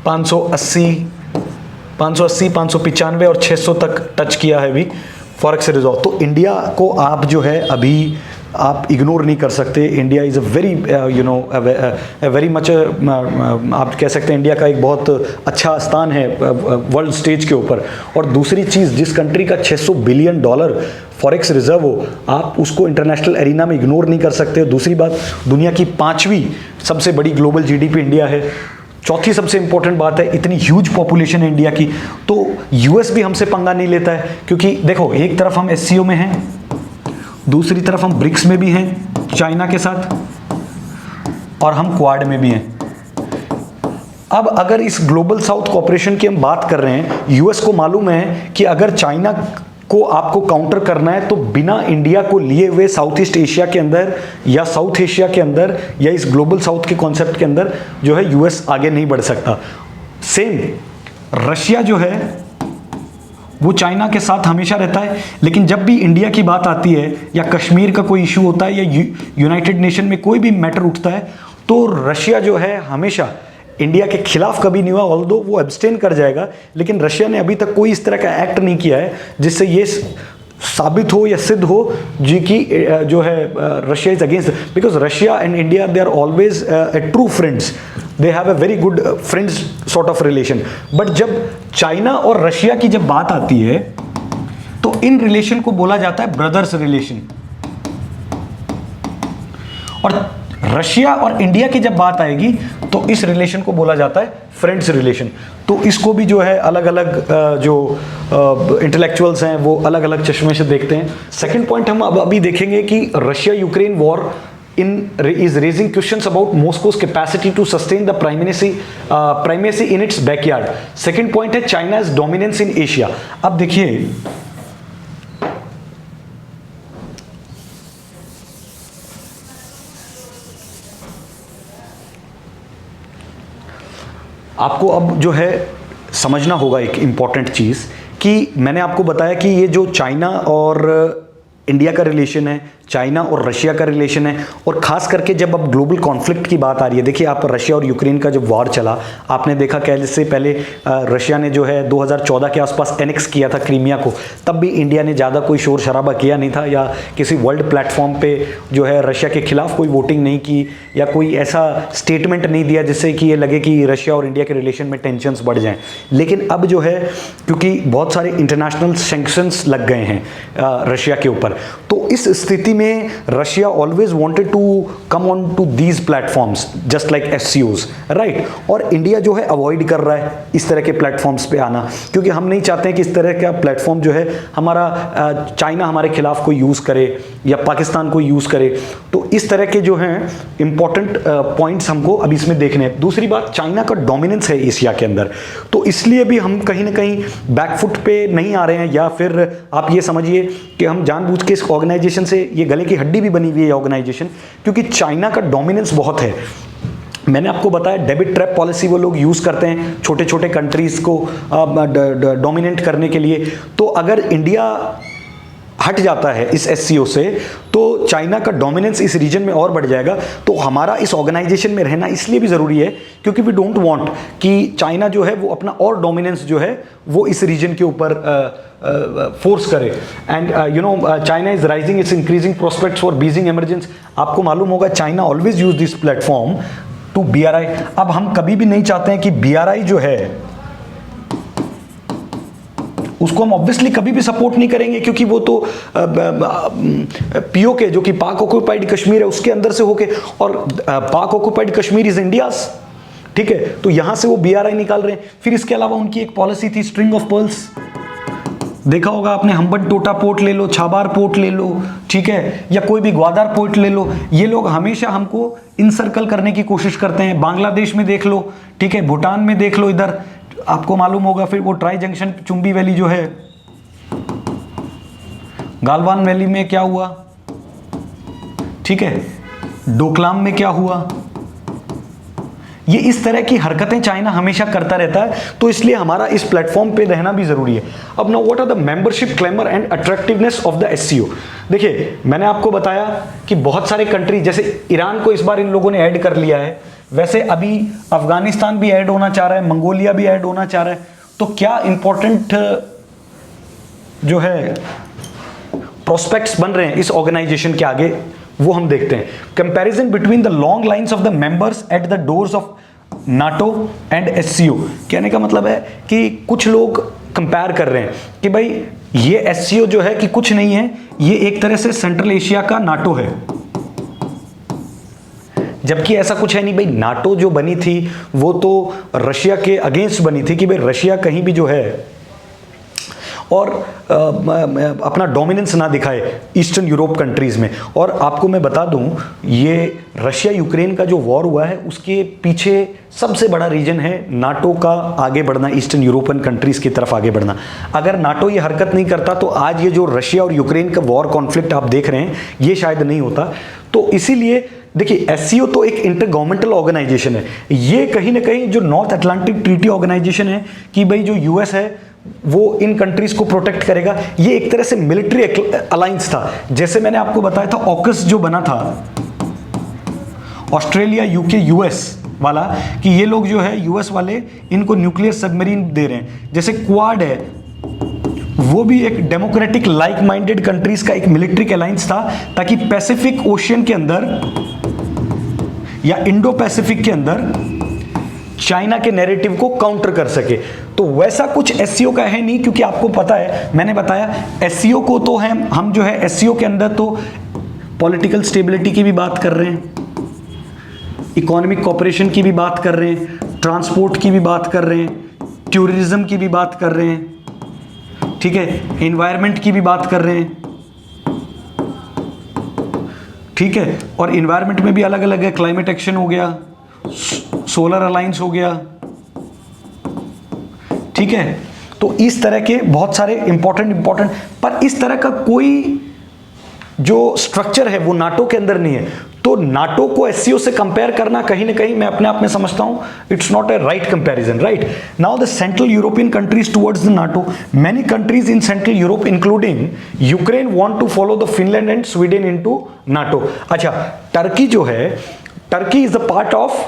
580, 595 और 600 तक टच किया है अभी फॉरेक्स रिजर्व। तो इंडिया को आप जो है अभी आप इग्नोर नहीं कर सकते। India is a very very much, आप कह सकते हैं इंडिया का एक बहुत अच्छा स्थान है वर्ल्ड स्टेज के ऊपर। और दूसरी चीज़, जिस कंट्री का $600 बिलियन फॉरेक्स रिजर्व हो, आप उसको इंटरनेशनल एरिना में इग्नोर नहीं कर सकते। दूसरी बात, दुनिया की 5वीं सबसे बड़ी ग्लोबल जीडीपी इंडिया है। चौथी सबसे इंपॉर्टेंट बात है, इतनी ह्यूज पॉपुलेशन है इंडिया की, तो यूएस भी हमसे पंगा नहीं लेता है। क्योंकि देखो, एक तरफ हम एससीओ में हैं, दूसरी तरफ हम ब्रिक्स में भी हैं चाइना के साथ, और हम क्वाड में भी हैं। अब अगर इस ग्लोबल साउथ कॉपरेशन की हम बात कर रहे हैं, यूएस को मालूम है कि अगर चाइना को आपको काउंटर करना है तो बिना इंडिया को लिए हुए साउथ ईस्ट एशिया के अंदर या साउथ एशिया के अंदर या इस ग्लोबल साउथ के कॉन्सेप्ट के अंदर जो है यूएस आगे नहीं बढ़ सकता। सेम रशिया जो है वो चाइना के साथ हमेशा रहता है, लेकिन जब भी इंडिया की बात आती है या कश्मीर का कोई इशू होता है या यूनाइटेड नेशन में कोई भी मैटर उठता है, तो रशिया जो है हमेशा इंडिया के खिलाफ कभी नहीं हुआ। ऑल्दो वो एब्सटेन कर जाएगा, लेकिन रशिया ने अभी तक कोई इस तरह का एक्ट नहीं किया है जिससे ये साबित हो या सिद्ध हो जी कि जो है Russia is against, because Russia and India they are always a true friends, they have a very good friends sort of relation. But जब चाइना और रशिया की जब बात आती है तो इन रिलेशन को बोला जाता है ब्रदर्स रिलेशन, और रशिया और इंडिया की जब बात आएगी तो इस रिलेशन को बोला जाता है फ्रेंड्स रिलेशन। तो इसको भी जो है अलग अलग जो इंटेलेक्चुअल्स हैं वो अलग अलग चश्मे से देखते हैं। सेकंड पॉइंट हम अब अभी देखेंगे कि Russia Ukraine war is raising questions about Moscow's capacity to sustain the primacy in its backyard. Second point है China's dominance in Asia. अब देखिए, आपको अब जो है समझना होगा एक इम्पॉर्टेंट चीज़ कि मैंने आपको बताया कि ये जो चाइना और इंडिया का रिलेशन है, चाइना और रशिया का रिलेशन है, और खास करके जब अब ग्लोबल कॉन्फ्लिक्ट की बात आ रही है, देखिए आप रशिया और यूक्रेन का जब वॉर चला, आपने देखा कैसे पहले रशिया ने जो है 2014 के आसपास एनेक्स किया था क्रीमिया को, तब भी इंडिया ने ज़्यादा कोई शोर शराबा किया नहीं था या किसी वर्ल्ड प्लेटफॉर्म पे जो है रशिया के खिलाफ कोई वोटिंग नहीं की या कोई ऐसा स्टेटमेंट नहीं दिया जिससे कि ये लगे कि रशिया और इंडिया के रिलेशन में टेंशंस बढ़ जाएं। लेकिन अब जो है, क्योंकि बहुत सारे इंटरनेशनल सैंक्शंस लग गए हैं रशिया के ऊपर, तो इस स्थिति में Russia always wanted to come on to these platforms just like एससीओज, राइट। और इंडिया जो है अवॉइड कर रहा है इस तरह के प्लेटफॉर्म्स पे आना, क्योंकि हम नहीं चाहते हैं कि इस तरह का प्लेटफॉर्म जो है हमारा चाइना हमारे खिलाफ कोई यूज़ करे या पाकिस्तान को यूज़ करे। तो इस तरह के जो हैं इंपॉर्टेंट पॉइंट्स हमको अब इसमें देखने हैं। दूसरी बात, चाइना का डोमिनेंस है एशिया के अंदर, तो इसलिए भी हम कहीं ना कहीं बैकफुट पे नहीं आ रहे हैं, या फिर आप ये समझिए कि हम जानबूझ के इस ऑर्गेनाइजेशन से, ये गले की हड्डी भी बनी हुई है ऑर्गेनाइजेशन, क्योंकि चाइना का डोमिनेंस बहुत है। मैंने आपको बताया डेबिट ट्रैप पॉलिसी वो लोग यूज़ करते हैं छोटे छोटे कंट्रीज़ को डोमिनेट करने के लिए। तो अगर इंडिया हट जाता है इस एससीओ से तो चाइना का डोमिनेंस इस रीजन में और बढ़ जाएगा। तो हमारा इस ऑर्गेनाइजेशन में रहना इसलिए भी ज़रूरी है क्योंकि वी डोंट वांट कि चाइना जो है वो अपना और डोमिनेंस जो है वो इस रीजन के ऊपर फोर्स करे। And you know China is rising, it's increasing prospects for Beijing emergence. आपको मालूम होगा China always use this platform to BRI। अब हम कभी भी नहीं चाहते हैं कि BRI जो है उसको हम ऑब्वियसली कभी भी सपोर्ट नहीं करेंगे, क्योंकि वो तो POK जो कि पाक ऑक्यूपाइड कश्मीर है उसके अंदर से होके, और पाक ऑक्यूपाइड कश्मीर इज इंडियाज, ठीक है। तो यहां से वो BRI निकाल रहे हैं। फिर इसके अलावा उनकी एक पॉलिसी थी स्ट्रिंग ऑफ पर्ल्स, देखा होगा आपने, हम्बन टोटा पोर्ट ले लो, छाबार पोर्ट ले लो, ठीक है, या कोई भी ग्वादर पोर्ट ले लो। ये लोग हमेशा हमको इनसर्कल करने की कोशिश करते हैं। बांग्लादेश में देख लो, ठीक है, भूटान में देख लो, इधर आपको मालूम होगा। फिर वो ट्राई जंक्शन चुंबी वैली जो है, गालवान वैली में क्या हुआ, ठीक है, डोकलाम में क्या हुआ, ये इस तरह की हरकतें चाइना हमेशा करता रहता है, तो इसलिए हमारा इस प्लेटफॉर्म पे रहना भी जरूरी है। अब now what are the membership clamour and attractiveness of the SCO. देखिए, मैंने आपको बताया कि बहुत सारे कंट्री, जैसे ईरान को इस बार इन लोगों ने ऐड कर लिया है, वैसे अभी अफगानिस्तान भी ऐड होना चाह रहा है, मंगोलिया भी ऐड होना चाह रहा है। तो क्या इंपॉर्टेंट जो है प्रोस्पेक्ट्स बन रहे हैं इस ऑर्गेनाइजेशन के आगे, वो हम देखते हैं। Comparison between the long lines of the members at the doors of NATO and SCO. कहने का मतलब है कि कुछ लोग कंपेयर कर रहे हैं कि भाई ये एससीओ जो है कि कुछ नहीं है, ये एक तरह से सेंट्रल एशिया का नाटो है, जबकि ऐसा कुछ है नहीं भाई। नाटो जो बनी थी वो तो रशिया के अगेंस्ट बनी थी कि भाई रशिया कहीं भी जो है और अपना डोमिनेंस ना दिखाए ईस्टर्न यूरोप कंट्रीज में। और आपको मैं बता दूं, ये रशिया यूक्रेन का जो वॉर हुआ है उसके पीछे सबसे बड़ा रीजन है नाटो का आगे बढ़ना, ईस्टर्न यूरोपियन कंट्रीज की तरफ आगे बढ़ना। अगर नाटो ये हरकत नहीं करता तो आज ये जो रशिया और यूक्रेन का वॉर कॉन्फ्लिक्ट आप देख रहे हैं ये शायद नहीं होता। तो इसीलिए देखिए, एससीओ तो एक इंटर गवर्नमेंटल ऑर्गेनाइजेशन है, ये कहीं ना कहीं जो नॉर्थ अटलांटिक ट्रीटी ऑर्गेनाइजेशन है कि भाई जो यूएस है वो इन कंट्रीज को प्रोटेक्ट करेगा, ये एक तरह से मिलिट्री अलायंस था। जैसे मैंने आपको बताया था ऑकस जो बना था ऑस्ट्रेलिया यूके यूएस वाला, कि ये लोग जो है यूएस वाले इनको न्यूक्लियर सबमरीन दे रहे हैं। जैसे क्वाड है, वो भी एक डेमोक्रेटिक लाइक माइंडेड कंट्रीज का एक मिलिट्री अलायंस था, ताकि पैसिफिक ओशियन के अंदर या इंडो पैसिफिक के अंदर चाइना के नैरेटिव को काउंटर कर सके। तो वैसा कुछ एससीओ का है नहीं, क्योंकि आपको पता है, मैंने बताया एससीओ को तो हम जो है एससीओ के अंदर तो पॉलिटिकल स्टेबिलिटी की भी बात कर रहे हैं, इकोनॉमिक कोऑपरेशन की भी बात कर रहे हैं, ट्रांसपोर्ट की भी बात कर रहे हैं, टूरिज्म की भी बात कर रहे हैं, ठीक है, एनवायरनमेंट की भी बात कर रहे हैं, ठीक है। और एनवायरनमेंट में भी अलग अलग है, क्लाइमेट एक्शन हो गया, सोलर अलायंस हो गया, ठीक है। तो इस तरह के बहुत सारे इंपॉर्टेंट, पर इस तरह का कोई जो स्ट्रक्चर है वो नाटो के अंदर नहीं है। तो नाटो को एससीओ से कंपेयर करना कहीं ना कहीं मैं अपने आप में समझता हूं it's not a right comparison, right. Now the central European countries towards the NATO, many countries in central Europe including Ukraine want to follow the Finland and Sweden into NATO. अच्छा, टर्की जो है, Turkey is the part of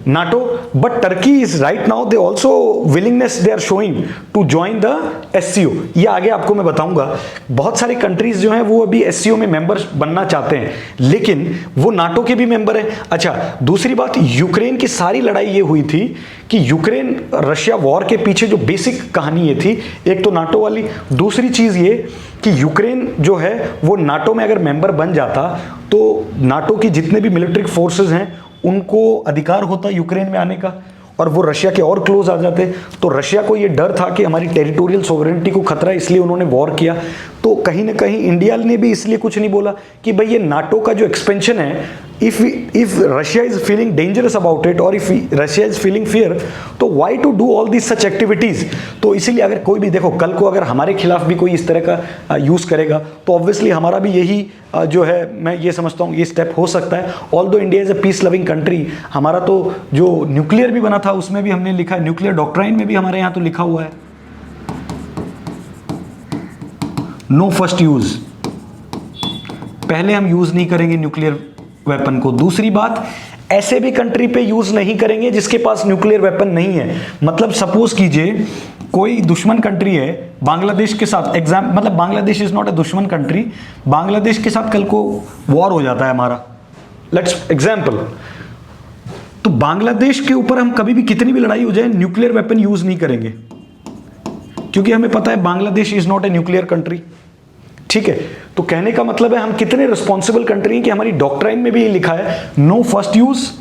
NATO, but Turkey is right now they also willingness they are showing to join the SCO। ये आगे आपको मैं बताऊंगा। बहुत सारी कंट्रीज जो हैं वो अभी SCO में मेंबर बनना चाहते हैं, लेकिन वो नाटो के भी मेंबर हैं। अच्छा, दूसरी बात, यूक्रेन की सारी लड़ाई ये हुई थी कि यूक्रेन रशिया वॉर के पीछे जो बेसिक कहानी ये थी, एक तो नाटो वाली, दूसरी चीज ये कि यूक्रेन जो है वो नाटो में अगर मेंबर बन जाता तो नाटो की जितने भी मिलिट्री फोर्सेस हैं उनको अधिकार होता यूक्रेन में आने का, और वो रशिया के और क्लोज आ जाते। तो रशिया को ये डर था कि हमारी टेरिटोरियल सोवरेनिटी को खतरा है, इसलिए उन्होंने वॉर किया। तो कहीं ना कहीं इंडिया ने भी इसलिए कुछ नहीं बोला कि भाई ये नाटो का जो एक्सपेंशन है, if Russia is feeling dangerous about it और if Russia is feeling fear, तो why to do all this such activities. तो इसीलिए अगर कोई भी देखो, कल को अगर हमारे खिलाफ भी कोई इस तरह का यूज करेगा तो ऑब्वियसली हमारा भी यही जो है, मैं ये समझता हूँ ये स्टेप हो सकता है। Although India is a piece loving country, हमारा तो जो न्यूक्लियर भी बना था उसमें भी हमने लिखा है, न्यूक्लियर डॉक्ट्राइन में भी हमारे यहाँ तो लिखा हुआ है नो फर्स्ट यूज, पहले हम यूज नहीं करेंगे न्यूक्लियर वेपन को। दूसरी बात, ऐसे भी कंट्री पे यूज नहीं करेंगे जिसके पास न्यूक्लियर वेपन नहीं है। मतलब सपोज कीजिए कोई दुश्मन कंट्री है बांग्लादेश के साथ, मतलब बांग्लादेश इज नॉट ए दुश्मन कंट्री, बांग्लादेश के साथ कल को वॉर हो जाता है हमारा, लेट्स एग्जाम्पल, तो बांग्लादेश के ऊपर हम कभी भी कितनी भी लड़ाई हो जाए न्यूक्लियर वेपन यूज नहीं करेंगे, क्योंकि हमें पता है Bangladesh is not a nuclear country, ठीक है। तो कहने का मतलब है हम कितने रिस्पॉन्सिबल कंट्री हैं कि हमारी डॉक्ट्राइन में भी ये लिखा है no first use,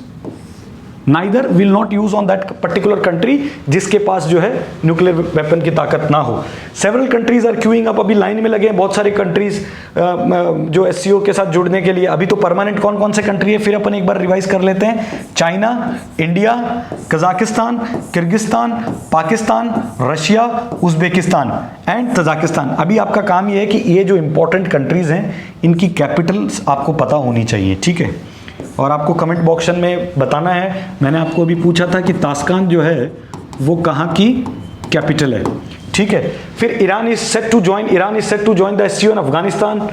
neither will not use on that particular country जिसके पास जो है न्यूक्लियर वेपन की ताकत ना हो। Several countries are queuing up, अभी लाइन में लगे हैं बहुत सारे कंट्रीज जो एससीओ के साथ जुड़ने के लिए। अभी तो परमानेंट कौन कौन से कंट्री है फिर अपन एक बार रिवाइज कर लेते हैं, China, India, Kazakhstan, Kyrgyzstan, Pakistan, Russia, Uzbekistan and Tajikistan. अभी आपका काम ये है कि ये जो इंपॉर्टेंट कंट्रीज हैं इनकी कैपिटल्स आपको पता होनी चाहिए, ठीक है। और आपको कमेंट बॉक्स में बताना है, मैंने आपको अभी पूछा था कि ताशकंद जो है वो कहाँ की कैपिटल है, ठीक है। फिर Iran is set to join the SCO and Afghanistan,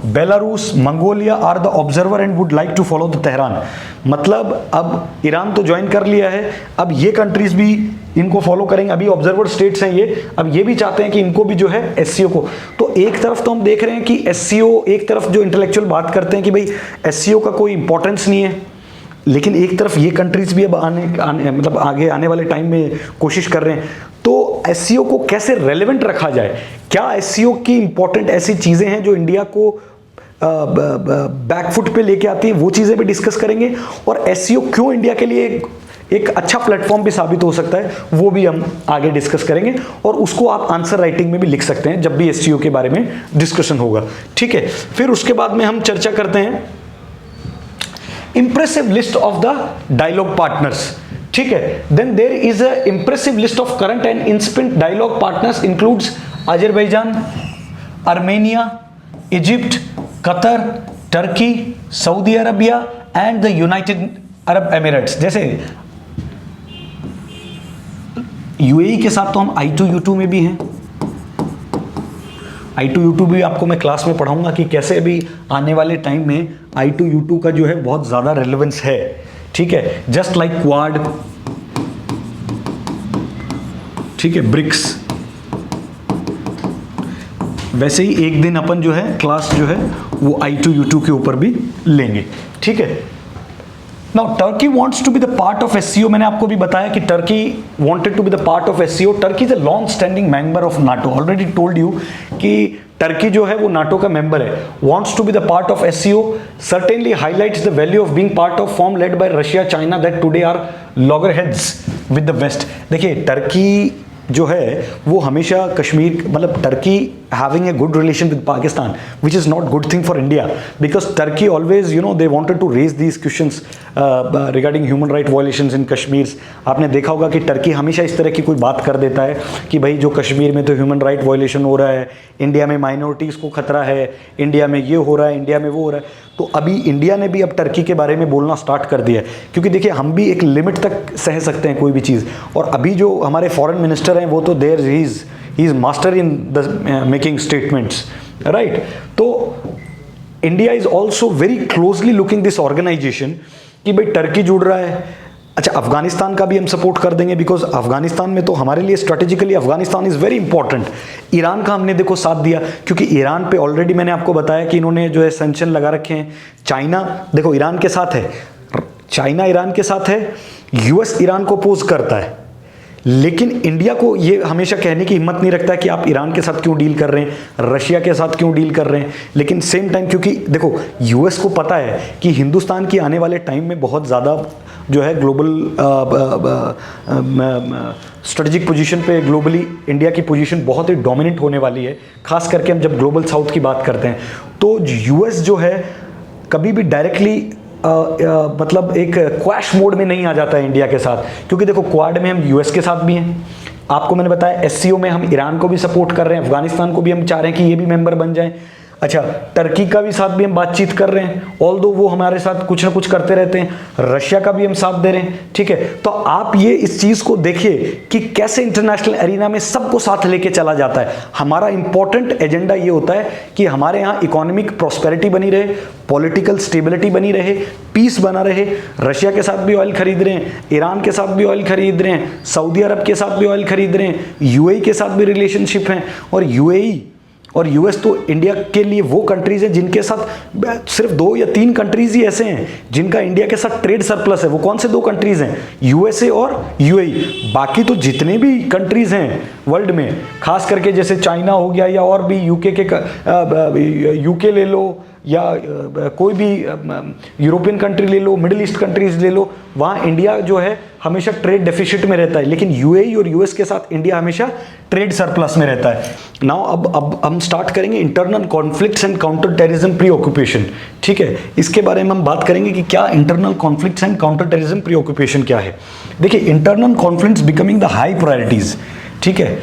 Belarus, Mongolia are the observer and would like to follow the Tehran. मतलब अब ईरान तो ज्वाइन कर लिया है, अब ये कंट्रीज भी इनको फॉलो करेंगे, अभी ऑब्जर्वर स्टेट्स हैं ये, अब ये भी चाहते हैं कि इनको भी जो है एससीओ को। तो एक तरफ तो हम देख रहे हैं कि एससीओ, एक तरफ जो इंटेलेक्चुअल बात करते हैं कि भाई एससीओ का कोई इंपॉर्टेंस नहीं है, लेकिन एक तरफ ये कंट्रीज भी अब मतलब आगे आने वाले टाइम में कोशिश कर रहे हैं। तो एससीओ को कैसे रेलेवेंट रखा जाए, क्या एससीओ की इंपॉर्टेंट ऐसी चीजें हैं जो इंडिया को बैकफुट पे लेके आती है, वो चीजें भी डिस्कस करेंगे। और एससीओ क्यों इंडिया के लिए एक अच्छा प्लेटफॉर्म भी साबित हो सकता है, वो भी हम आगे डिस्कस करेंगे। और उसको आप आंसर राइटिंग में भी लिख सकते हैं जब भी एससीओ के बारे में डिस्कशन होगा, ठीक है। फिर उसके बाद में हम चर्चा करते हैं impressive list of the dialogue partners, ठीक है। Then there is a impressive list of current and aspirant dialogue partners includes Azerbaijan, Armenia, Egypt, Qatar, Turkey, Saudi Arabia and the United Arab Emirates. जैसे यूएई के साथ तो हम I2U2 में भी हैं, I2U2 भी आपको मैं क्लास में पढ़ाऊंगा कि कैसे अभी आने वाले टाइम में I2U2 का जो है बहुत ज़्यादा रेलेवेंस है, ठीक है। जस्ट लाइक क्वाड, ठीक है, ब्रिक्स, वैसे ही एक दिन अपन जो है क्लास जो है वो I2U2 के ऊपर भी लेंगे, ठीक है। Now Turkey wants to be the part of SCO. मैंने आपको भी बताया कि Turkey wanted to be the part of SCO. Turkey is a long standing member of NATO. Already told you कि टर्की जो है वो नाटो का मेंबर है। Wants to be the part of SCO, certainly highlights the value of being part of form led by Russia, China that today are लॉगरहेड्स with the west. देखिए टर्की जो है वो हमेशा कश्मीर, मतलब Turkey having a good relation with Pakistan, which is not good thing for India, because Turkey always, you know, they wanted to raise these questions regarding human right violations in Kashmir. आपने देखा होगा कि टर्की हमेशा इस तरह की कोई बात कर देता है कि भाई जो कश्मीर में तो ह्यूमन राइट वायलेशन हो रहा है, इंडिया में माइनॉरिटीज़ को खतरा है, इंडिया में ये हो रहा है, इंडिया में वो हो रहा है। तो अभी इंडिया ने भी अब टर्की के बारे में बोलना स्टार्ट कर दिया है, क्योंकि देखिए हम भी एक लिमिट तक सह सकते हैं कोई भी चीज़। और अभी जो हमारे फॉरेन मिनिस्टर हैं वो तो there he is master in the making statements, right? तो India is also very closely looking this organisation कि भाई टर्की जुड़ रहा है। अच्छा, अफगानिस्तान का भी हम सपोर्ट कर देंगे, बिकॉज अफगानिस्तान में तो हमारे लिए strategically Afghanistan is very important. Iran का हमने देखो साथ दिया, क्योंकि ईरान पे ऑलरेडी मैंने आपको बताया कि इन्होंने जो है सैंक्शन लगा रखे हैं। चाइना देखो ईरान के साथ है, चाइना ईरान के साथ है, यूएस ईरान को अपोज करता है, लेकिन इंडिया को ये हमेशा कहने की हिम्मत नहीं रखता कि आप ईरान के साथ क्यों डील कर रहे हैं, रशिया के साथ क्यों डील कर रहे हैं। लेकिन सेम टाइम क्योंकि देखो यूएस को पता है कि हिंदुस्तान की आने वाले टाइम में बहुत ज़्यादा जो है ग्लोबल स्ट्रेटेजिक पोजीशन पे ग्लोबली इंडिया की पोजीशन बहुत ही डोमिनेंट होने वाली है, खास करके हम जब ग्लोबल साउथ की बात करते हैं। तो यूएस जो है कभी भी डायरेक्टली मतलब एक क्वैश मोड में नहीं आ जाता है इंडिया के साथ, क्योंकि देखो क्वाड में हम यूएस के साथ भी हैं, आपको मैंने बताया एससीओ में हम ईरान को भी सपोर्ट कर रहे हैं, अफगानिस्तान को भी हम चाह रहे हैं कि ये भी मेंबर बन जाएं। अच्छा, टर्की का भी साथ भी हम बातचीत कर रहे हैं, ऑल्दो वो हमारे साथ कुछ ना कुछ करते रहते हैं, रशिया का भी हम साथ दे रहे हैं, ठीक है। तो आप ये इस चीज़ को देखिए कि कैसे इंटरनेशनल एरिना में सबको साथ लेके चला जाता है। हमारा इंपॉर्टेंट एजेंडा ये होता है कि हमारे यहाँ इकोनॉमिक प्रॉस्पेरिटी बनी रहे, पॉलिटिकल स्टेबिलिटी बनी रहे, पीस बना रहे। रशिया के साथ भी ऑयल खरीद रहे हैं, ईरान के साथ भी ऑयल खरीद रहे हैं, सऊदी अरब के साथ भी ऑयल खरीद रहे हैं, यूएई के साथ भी रिलेशनशिप हैं। और यूएई और यूएस तो इंडिया के लिए वो कंट्रीज हैं जिनके साथ सिर्फ 2 या 3 कंट्रीज ही ऐसे हैं जिनका इंडिया के साथ ट्रेड सरप्लस है। वो कौन से 2 कंट्रीज हैं? यूएसए और यूएई। बाकी तो जितने भी कंट्रीज हैं वर्ल्ड में, खास करके जैसे चाइना हो गया या और भी यूके ले लो या कोई भी यूरोपियन कंट्री ले लो, मिडिल ईस्ट कंट्रीज ले लो, वहाँ इंडिया जो है हमेशा ट्रेड डेफिसिट में रहता है, लेकिन यूएई और यूएस के साथ इंडिया हमेशा ट्रेड सरप्लस में रहता है। नाउ अब हम स्टार्ट करेंगे internal conflicts and counter terrorism pre occupation, ठीक है। इसके बारे में हम बात करेंगे कि क्या internal conflicts and counter terrorism pre occupation क्या है। देखिए, internal conflicts becoming the high priorities, ठीक है।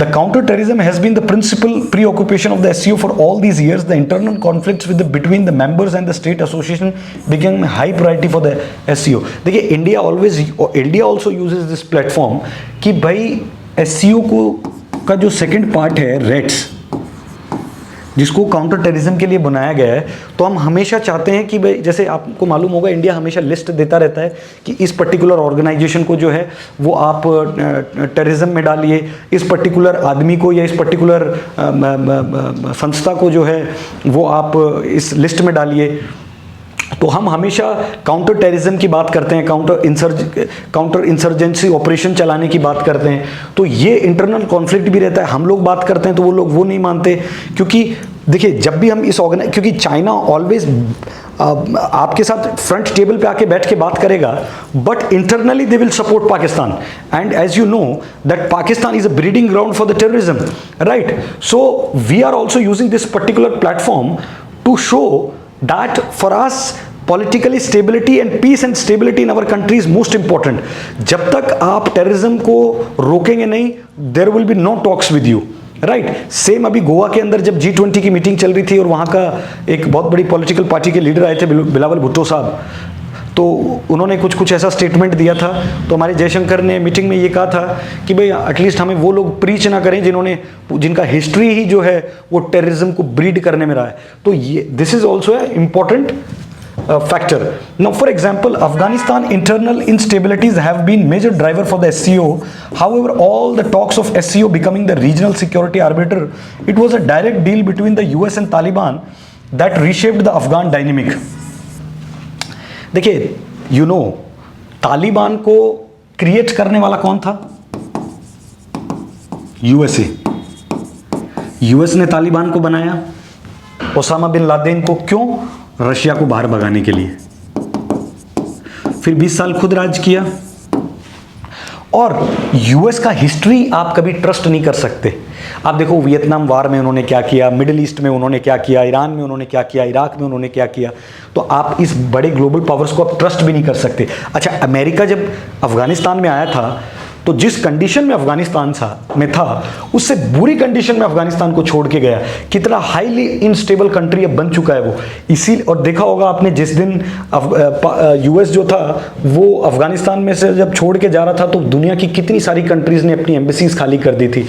The counter-terrorism has been the principal preoccupation of the SCO for all these years. The internal conflicts between the members and the state association became a high priority for the SCO. देखिए India also uses this platform कि भाई SCO का जो सेकंड पार्ट है रेट्स, जिसको काउंटर टेररिज्म के लिए बनाया गया है, तो हम हमेशा चाहते हैं कि भाई, जैसे आपको मालूम होगा, इंडिया हमेशा लिस्ट देता रहता है कि इस पर्टिकुलर ऑर्गेनाइजेशन को जो है वो आप टेररिज्म में डालिए, इस पर्टिकुलर आदमी को या इस पर्टिकुलर संस्था को जो है वो आप इस लिस्ट में डालिए। तो हम हमेशा काउंटर टेररिज्म की बात करते हैं, काउंटर इंसर्जेंसी ऑपरेशन चलाने की बात करते हैं, तो ये इंटरनल कॉन्फ्लिक्ट भी रहता है। हम लोग बात करते हैं तो वो लोग वो नहीं मानते, क्योंकि देखिए जब भी हम इस क्योंकि चाइना ऑलवेज आपके साथ फ्रंट टेबल पे आके बैठ के बात करेगा, but internally they will support Pakistan, and as you know that Pakistan is a breeding ground for the terrorism, right? So we are also using this particular platform to show that for us politically stability and peace and stability in our country is most important. जब तक आप टेररिज्म को रोकेंगे नहीं, there will be no talks with you, right? Same अभी गोवा के अंदर जब G20 की मीटिंग चल रही थी और वहाँ का एक बहुत बड़ी पॉलिटिकल पार्टी के लीडर आए थे, बिलावल भुट्टो साहब, तो उन्होंने कुछ ऐसा स्टेटमेंट दिया था, तो हमारे जयशंकर ने मीटिंग में ये कहा था कि भाई एटलीस्ट हमें वो लोग प्रीच ना करें जिनका हिस्ट्री ही जो है वो टेररिज्म को ब्रीड करने में रहा है। तो ये this is also a important factor. Now, for example, Afghanistan internal instabilities have been major driver for the SCO. However, all the talks of SCO becoming the regional security arbiter, it was a direct deal between the US and Taliban that reshaped the Afghan dynamic. देखिए, you know, तालिबान को क्रिएट करने वाला कौन था? USA. US ने तालिबान को बनाया, ओसामा बिन लादेन को, क्यों? रशिया को बाहर भगाने के लिए। फिर 20 साल खुद राज किया। और यूएस का हिस्ट्री आप कभी ट्रस्ट नहीं कर सकते। आप देखो वियतनाम वार में उन्होंने क्या किया, मिडिल ईस्ट में उन्होंने क्या किया, ईरान में उन्होंने क्या किया, इराक में उन्होंने क्या किया, तो आप इस बड़े ग्लोबल पावर्स को आप ट्रस्ट भी नहीं कर सकते। अच्छा, अमेरिका जब अफगानिस्तान में आया था तो जिस कंडीशन में अफगानिस्तान में था, उससे बुरी कंडीशन में अफगानिस्तान को छोड़ के गया। कितना हाईली इनस्टेबल कंट्री अब बन चुका है वो। इसी और देखा होगा आपने, जिस दिन यूएस जो था वो अफगानिस्तान में से जब छोड़ के जा रहा था तो दुनिया की कितनी सारी कंट्रीज ने अपनी एम्बेसीज खाली कर दी थी।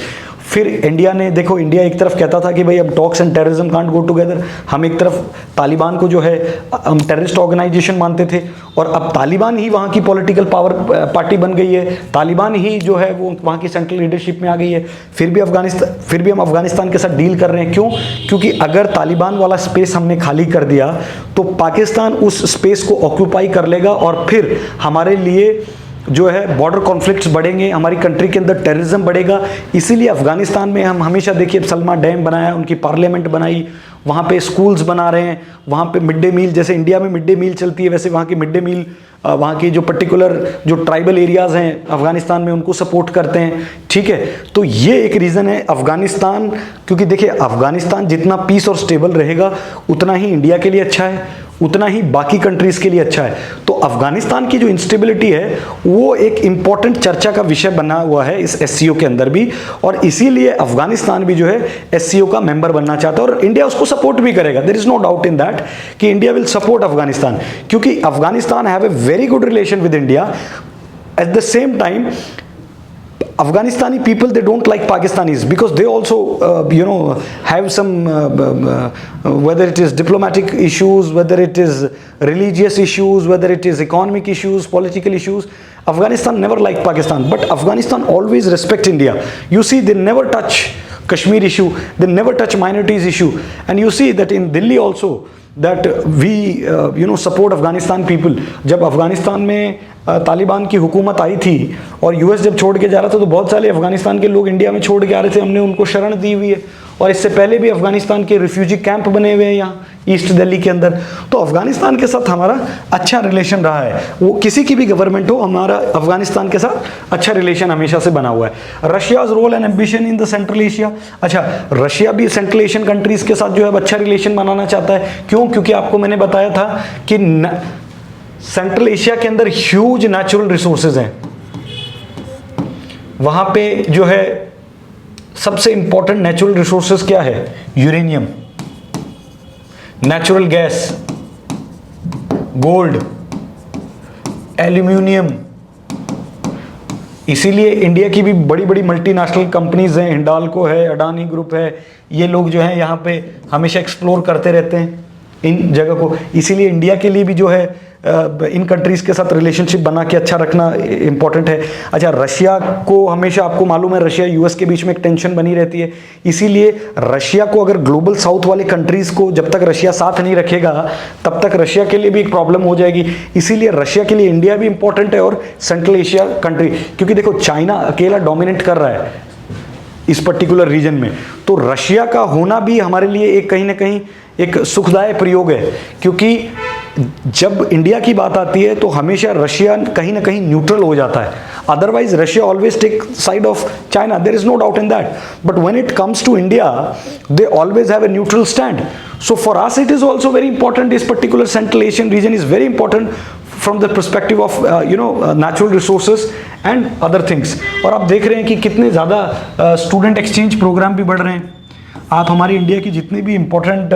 फिर इंडिया ने, देखो इंडिया एक तरफ कहता था कि भाई अब talks and terrorism can't go together, हम एक तरफ तालिबान को जो है हम टेररिस्ट ऑर्गेनाइजेशन मानते थे, और अब तालिबान ही वहाँ की पॉलिटिकल पावर पार्टी बन गई है, तालिबान ही जो है वो वहाँ की सेंट्रल लीडरशिप में आ गई है। फिर भी हम अफगानिस्तान के साथ डील कर रहे हैं, क्यों? क्योंकि अगर तालिबान वाला स्पेस हमने खाली कर दिया तो पाकिस्तान उस स्पेस को ऑक्यूपाई कर लेगा और फिर हमारे लिए जो है बॉर्डर कॉन्फ्लिक्ट्स बढ़ेंगे, हमारी कंट्री के अंदर टेररिज्म बढ़ेगा। इसीलिए अफगानिस्तान में हम हमेशा देखिए सलमा डैम बनाया, उनकी पार्लियामेंट बनाई, वहाँ पे स्कूल्स बना रहे हैं, वहाँ पे मिड डे मील, जैसे इंडिया में मिड डे मील चलती है वैसे वहाँ की मिड डे मील, वहाँ की जो पर्टिकुलर जो ट्राइबल एरियाज़ हैं अफगानिस्तान में उनको सपोर्ट करते हैं। ठीक है, तो ये एक रीज़न है अफगानिस्तान, क्योंकि देखिए अफगानिस्तान जितना पीस और स्टेबल रहेगा उतना ही इंडिया के लिए अच्छा है, उतना ही बाकी कंट्रीज के लिए अच्छा है। तो अफगानिस्तान की जो इंस्टेबिलिटी है वो एक इम्पॉर्टेंट चर्चा का विषय बना हुआ है इस एससीओ के अंदर भी, और इसीलिए अफगानिस्तान भी जो है एससीओ का मेंबर बनना चाहता है और इंडिया उसको सपोर्ट भी करेगा। There is no doubt in that कि इंडिया विल सपोर्ट अफगानिस्तान, क्योंकि Afghanistan have a very good relation with India. At the same time Afghanistani people, they don't like Pakistanis because they also have some whether it is diplomatic issues, whether it is religious issues, whether it is economic issues, political issues. Afghanistan never liked Pakistan, but Afghanistan always respect India. You see, they never touch Kashmir issue, they never touch minorities issue, and you see that in Delhi also that we support Afghanistan people. जब अफगानिस्तान में तालिबान की हुकूमत आई थी और यूएस जब छोड़ के जा रहा था तो बहुत सारे अफगानिस्तान के लोग इंडिया में छोड़ के आ रहे थे, हमने उनको शरण दी हुई है, और इससे पहले भी अफगानिस्तान के रिफ्यूजी कैंप बने हुए हैं यहाँ ईस्ट दिल्ली के अंदर। तो अफगानिस्तान के साथ हमारा अच्छा रिलेशन रहा है, वो किसी की भी गवर्नमेंट हो, हमारा अफगानिस्तान के साथ अच्छा रिलेशन हमेशा से बना हुआ है। Russia's role and ambition in the central Asia, अच्छा रशिया भी सेंट्रल एशियन कंट्रीज के साथ जो है अच्छा रिलेशन बनाना चाहता है। क्यों? क्योंकि आपको मैंने बताया था कि सेंट्रल एशिया के अंदर ह्यूज नेचुरल रिसोर्सेज हैं, वहाँ पे जो है सबसे इंपॉर्टेंट नेचुरल रिसोर्सेज क्या है? Uranium, natural gas, gold, aluminium. इसीलिए इंडिया की भी बड़ी बड़ी मल्टीनेशनल कंपनीज हैं, हिंडाल्को है, अडानी ग्रुप है, ये लोग जो हैं यहाँ पे हमेशा एक्सप्लोर करते रहते हैं इन जगह को। इसीलिए इंडिया के लिए भी जो है इन कंट्रीज़ के साथ रिलेशनशिप बना के अच्छा रखना इंपॉर्टेंट है। अच्छा, रशिया को हमेशा आपको मालूम है रशिया यूएस के बीच में एक टेंशन बनी रहती है, इसीलिए रशिया को अगर ग्लोबल साउथ वाले कंट्रीज़ को जब तक रशिया साथ नहीं रखेगा तब तक रशिया के लिए भी एक प्रॉब्लम हो जाएगी। इसीलिए रशिया के लिए इंडिया भी इंपॉर्टेंट है और सेंट्रल एशिया कंट्री, क्योंकि देखो चाइना अकेला डोमिनेट कर रहा है इस पर्टिकुलर रीजन में, तो रशिया का होना भी हमारे लिए एक कहीं ना कहीं एक सुखदायक प्रयोग है। क्योंकि जब इंडिया की बात आती है तो हमेशा रशिया कहीं ना कहीं न्यूट्रल हो जाता है, otherwise Russia always take side of China, there is no doubt in that, but when it comes to India they always have a neutral stand. So for us it is also very important, this particular central Asian region is very important from the perspective of natural resources and other things. और आप देख रहे हैं कि कितने ज़्यादा स्टूडेंट एक्सचेंज प्रोग्राम भी बढ़ रहे हैं। आप हमारी इंडिया की जितनी भी इम्पोर्टेंट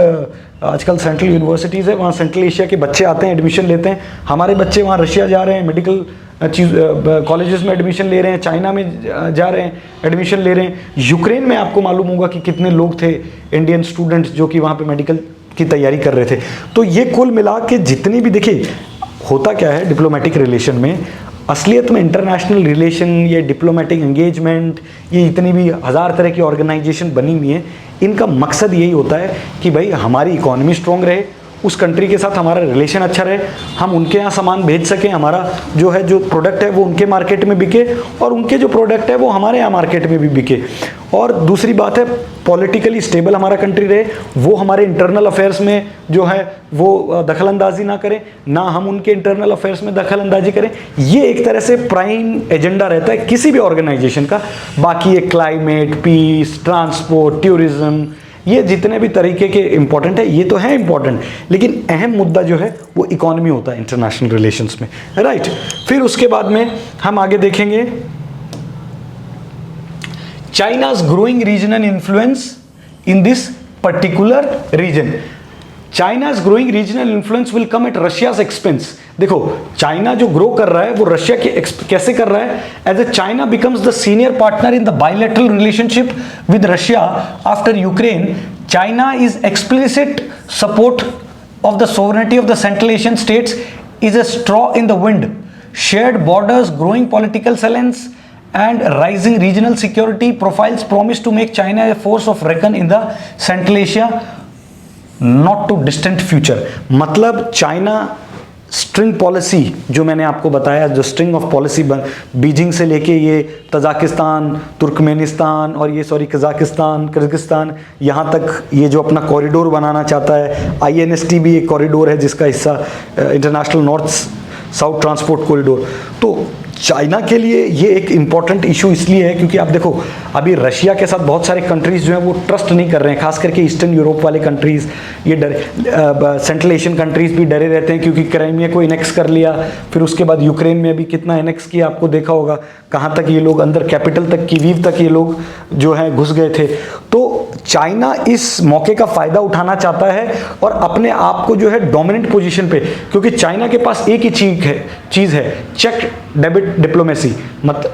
आजकल सेंट्रल यूनिवर्सिटीज़ है वहाँ सेंट्रल एशिया के बच्चे आते हैं, एडमिशन लेते हैं। हमारे बच्चे वहाँ रशिया जा रहे हैं, मेडिकल कॉलेजेस में एडमिशन ले रहे हैं, चाइना में जा रहे हैं, एडमिशन ले रहे हैं। यूक्रेन में आपको मालूम होगा कि कितने लोग थे इंडियन स्टूडेंट्स जो कि वहाँ पे मेडिकल की तैयारी कर रहे थे। तो ये कुल मिला के जितनी भी, देखिए होता क्या है डिप्लोमेटिक रिलेशन में, असलियत में इंटरनेशनल रिलेशन, ये डिप्लोमेटिक एंगेजमेंट, ये इतनी भी हज़ार तरह की ऑर्गेनाइजेशन बनी हुई हैं, इनका मकसद यही होता है कि भाई हमारी इकोनॉमी स्ट्रॉन्ग रहे, उस कंट्री के साथ हमारा रिलेशन अच्छा रहे, हम उनके यहाँ सामान भेज सकें, हमारा जो है जो प्रोडक्ट है वो उनके मार्केट में बिके और उनके जो प्रोडक्ट है वो हमारे यहाँ मार्केट में भी बिके। और दूसरी बात है पॉलिटिकली स्टेबल हमारा कंट्री रहे, वो हमारे इंटरनल अफेयर्स में जो है वो दखलंदाजी ना करें, ना हम उनके इंटरनल अफेयर्स में दखलंदाजी करें। ये एक तरह से प्राइम एजेंडा रहता है किसी भी ऑर्गेनाइजेशन का। बाकी ये क्लाइमेट, पीस, ट्रांसपोर्ट, टूरिज्म, ये जितने भी तरीके के इंपॉर्टेंट है, ये तो है इंपॉर्टेंट, लेकिन अहम मुद्दा जो है वो इकोनॉमी होता है इंटरनेशनल रिलेशंस में, राइट। फिर उसके बाद में हम आगे देखेंगे चाइना's growing regional influence in this particular region. China's growing regional influence will come at Russia's expense. देखो चाइना जो ग्रो कर रहा है वो रशिया के कैसे कर रहा है? As a China becomes the senior partner in the bilateral relationship with Russia after Ukraine, China is explicit support of the sovereignty of the Central Asian states is a straw in the wind. Shared borders, growing political salience, and rising regional security profiles promise to make China a force of reckon in the Central Asia not too distant future. मतलब चाइना स्ट्रिंग पॉलिसी जो मैंने आपको बताया, जो स्ट्रिंग ऑफ पॉलिसी बीजिंग से लेके ये तजाकिस्तान, तुर्कमेनिस्तान और ये कजाकिस्तान, किर्गिस्तान, यहाँ तक ये जो अपना कॉरिडोर बनाना चाहता है, INST भी एक कॉरिडोर है जिसका हिस्सा international north south transport corridor. तो चाइना के लिए ये एक इम्पॉर्टेंट इशू इसलिए है क्योंकि आप देखो अभी रशिया के साथ बहुत सारे कंट्रीज़ जो हैं वो ट्रस्ट नहीं कर रहे हैं, खास करके ईस्टर्न यूरोप वाले कंट्रीज़, ये सेंट्रल एशियन कंट्रीज़ भी डरे रहते हैं क्योंकि क्राइमिया को इनेक्स कर लिया, फिर उसके बाद यूक्रेन में अभी कितना इनेक्स किया आपको देखा होगा, कहाँ तक ये लोग अंदर कैपिटल तक, कीवीव तक ये लोग जो है घुस गए थे। तो चाइना इस मौके का फ़ायदा उठाना चाहता है और अपने आप को जो है डोमिनेंट पोजीशन पे, क्योंकि चाइना के पास एक ही चीज़ है चेक डेबिट डिप्लोमेसी,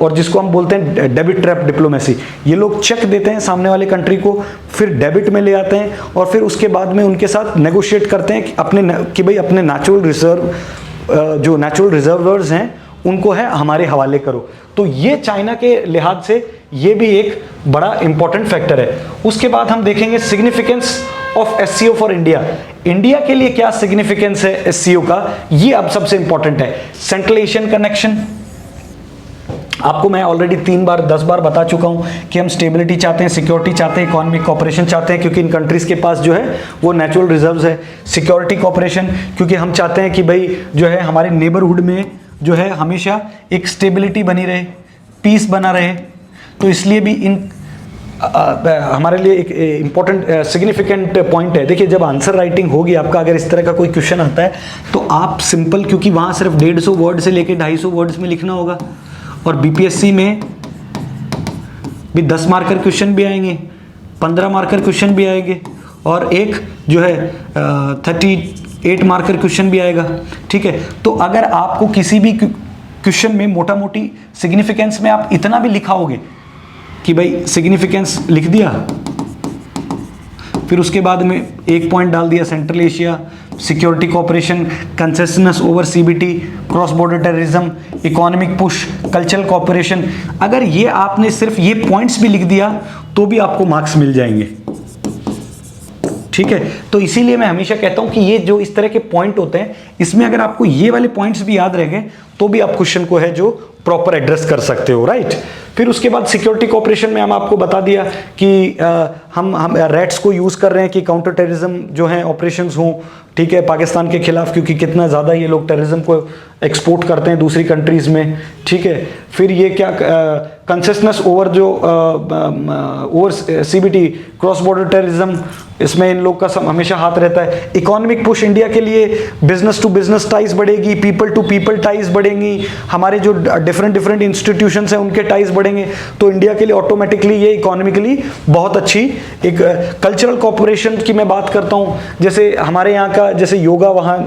और जिसको हम बोलते हैं डेबिट ट्रैप डिप्लोमेसी। ये लोग चेक देते हैं सामने वाले कंट्री को, फिर डेबिट में ले आते हैं और फिर उसके बाद में उनके साथ नेगोशिएट करते हैं कि भाई अपने नेचुरल रिजर्व, जो नेचुरल रिजर्वर्स हैं उनको है हमारे हवाले करो। तो ये चाइना के लिहाज से ये भी एक बड़ा इंपॉर्टेंट फैक्टर है। उसके बाद हम देखेंगे significance of SCO for India. India के लिए क्या सिग्निफिकेंस है SCO का, ये अब सबसे इंपॉर्टेंट है। सेंट्रल एशियन कनेक्शन, आपको मैं ऑलरेडी 3 बार 10 बार बता चुका हूं कि हम स्टेबिलिटी चाहते हैं, सिक्योरिटी चाहते हैं, इकोनॉमिक कोऑपरेशन चाहते हैं क्योंकि इन कंट्रीज़ के पास जो है वो नेचुरल रिजर्व्स है। सिक्योरिटी कोऑपरेशन क्योंकि हम चाहते हैं कि भाई जो है हमारे नेबरहुड में जो है हमेशा एक स्टेबिलिटी बनी रहे, पीस बना रहे, तो इसलिए भी इन हमारे लिए एक इम्पॉर्टेंट सिग्निफिकेंट पॉइंट है। देखिए जब आंसर राइटिंग होगी आपका, अगर इस तरह का कोई क्वेश्चन आता है तो आप सिंपल, क्योंकि वहाँ सिर्फ 150 वर्ड से लेकर 250 वर्ड्स में लिखना होगा और BPSC में भी 10 मार्कर क्वेश्चन भी आएंगे, 15 मार्कर क्वेश्चन भी आएंगे, और एक जो है 38 मार्कर क्वेश्चन भी आएगा। ठीक है, तो अगर आपको किसी भी क्वेश्चन में मोटा मोटी सिग्निफिकेंस में आप इतना भी लिखाओगे कि भाई सिग्निफिकेंस लिख दिया, फिर उसके बाद में एक पॉइंट डाल दिया central Asia, security cooperation, concessions over CBT, cross border terrorism, economic push, cultural cooperation, अगर ये आपने सिर्फ ये पॉइंट्स भी लिख दिया तो भी आपको मार्क्स मिल जाएंगे। ठीक है, तो इसीलिए मैं हमेशा कहता हूं कि ये जो इस तरह के पॉइंट होते हैं, इसमें अगर आपको ये वाले पॉइंट्स भी याद रह गए तो भी आप क्वेश्चन को है जो प्रॉपर एड्रेस कर सकते हो, राइट। फिर उसके बाद सिक्योरिटी कोऑपरेशन में हम आपको बता दिया कि हम रेट्स को यूज कर रहे हैं कि काउंटर टेररिज्म जो है ऑपरेशंस हों, ठीक है, पाकिस्तान के खिलाफ, क्योंकि कितना ज़्यादा ये लोग टेररिज्म को एक्सपोर्ट करते हैं दूसरी कंट्रीज में। ठीक है, फिर ये क्या कंसेशनस ओवर जो over CBT, cross border terrorism, इसमें इन लोग का हमेशा हाथ रहता है। इकोनॉमिक पुश इंडिया के लिए बिजनेस टू बिजनेस टाइज बढ़ेगी, पीपल टू पीपल टाइज बढ़ेंगी, हमारे जो डिफरेंट इंस्टीट्यूशंस हैं उनके टाइज बढ़ेंगे, तो इंडिया के लिए ऑटोमेटिकली ये इकोनॉमिकली बहुत अच्छी। एक कल्चरल कोऑपरेशन की मैं बात करता हूँ, जैसे हमारे यहाँ का जैसे योगा, वहाँ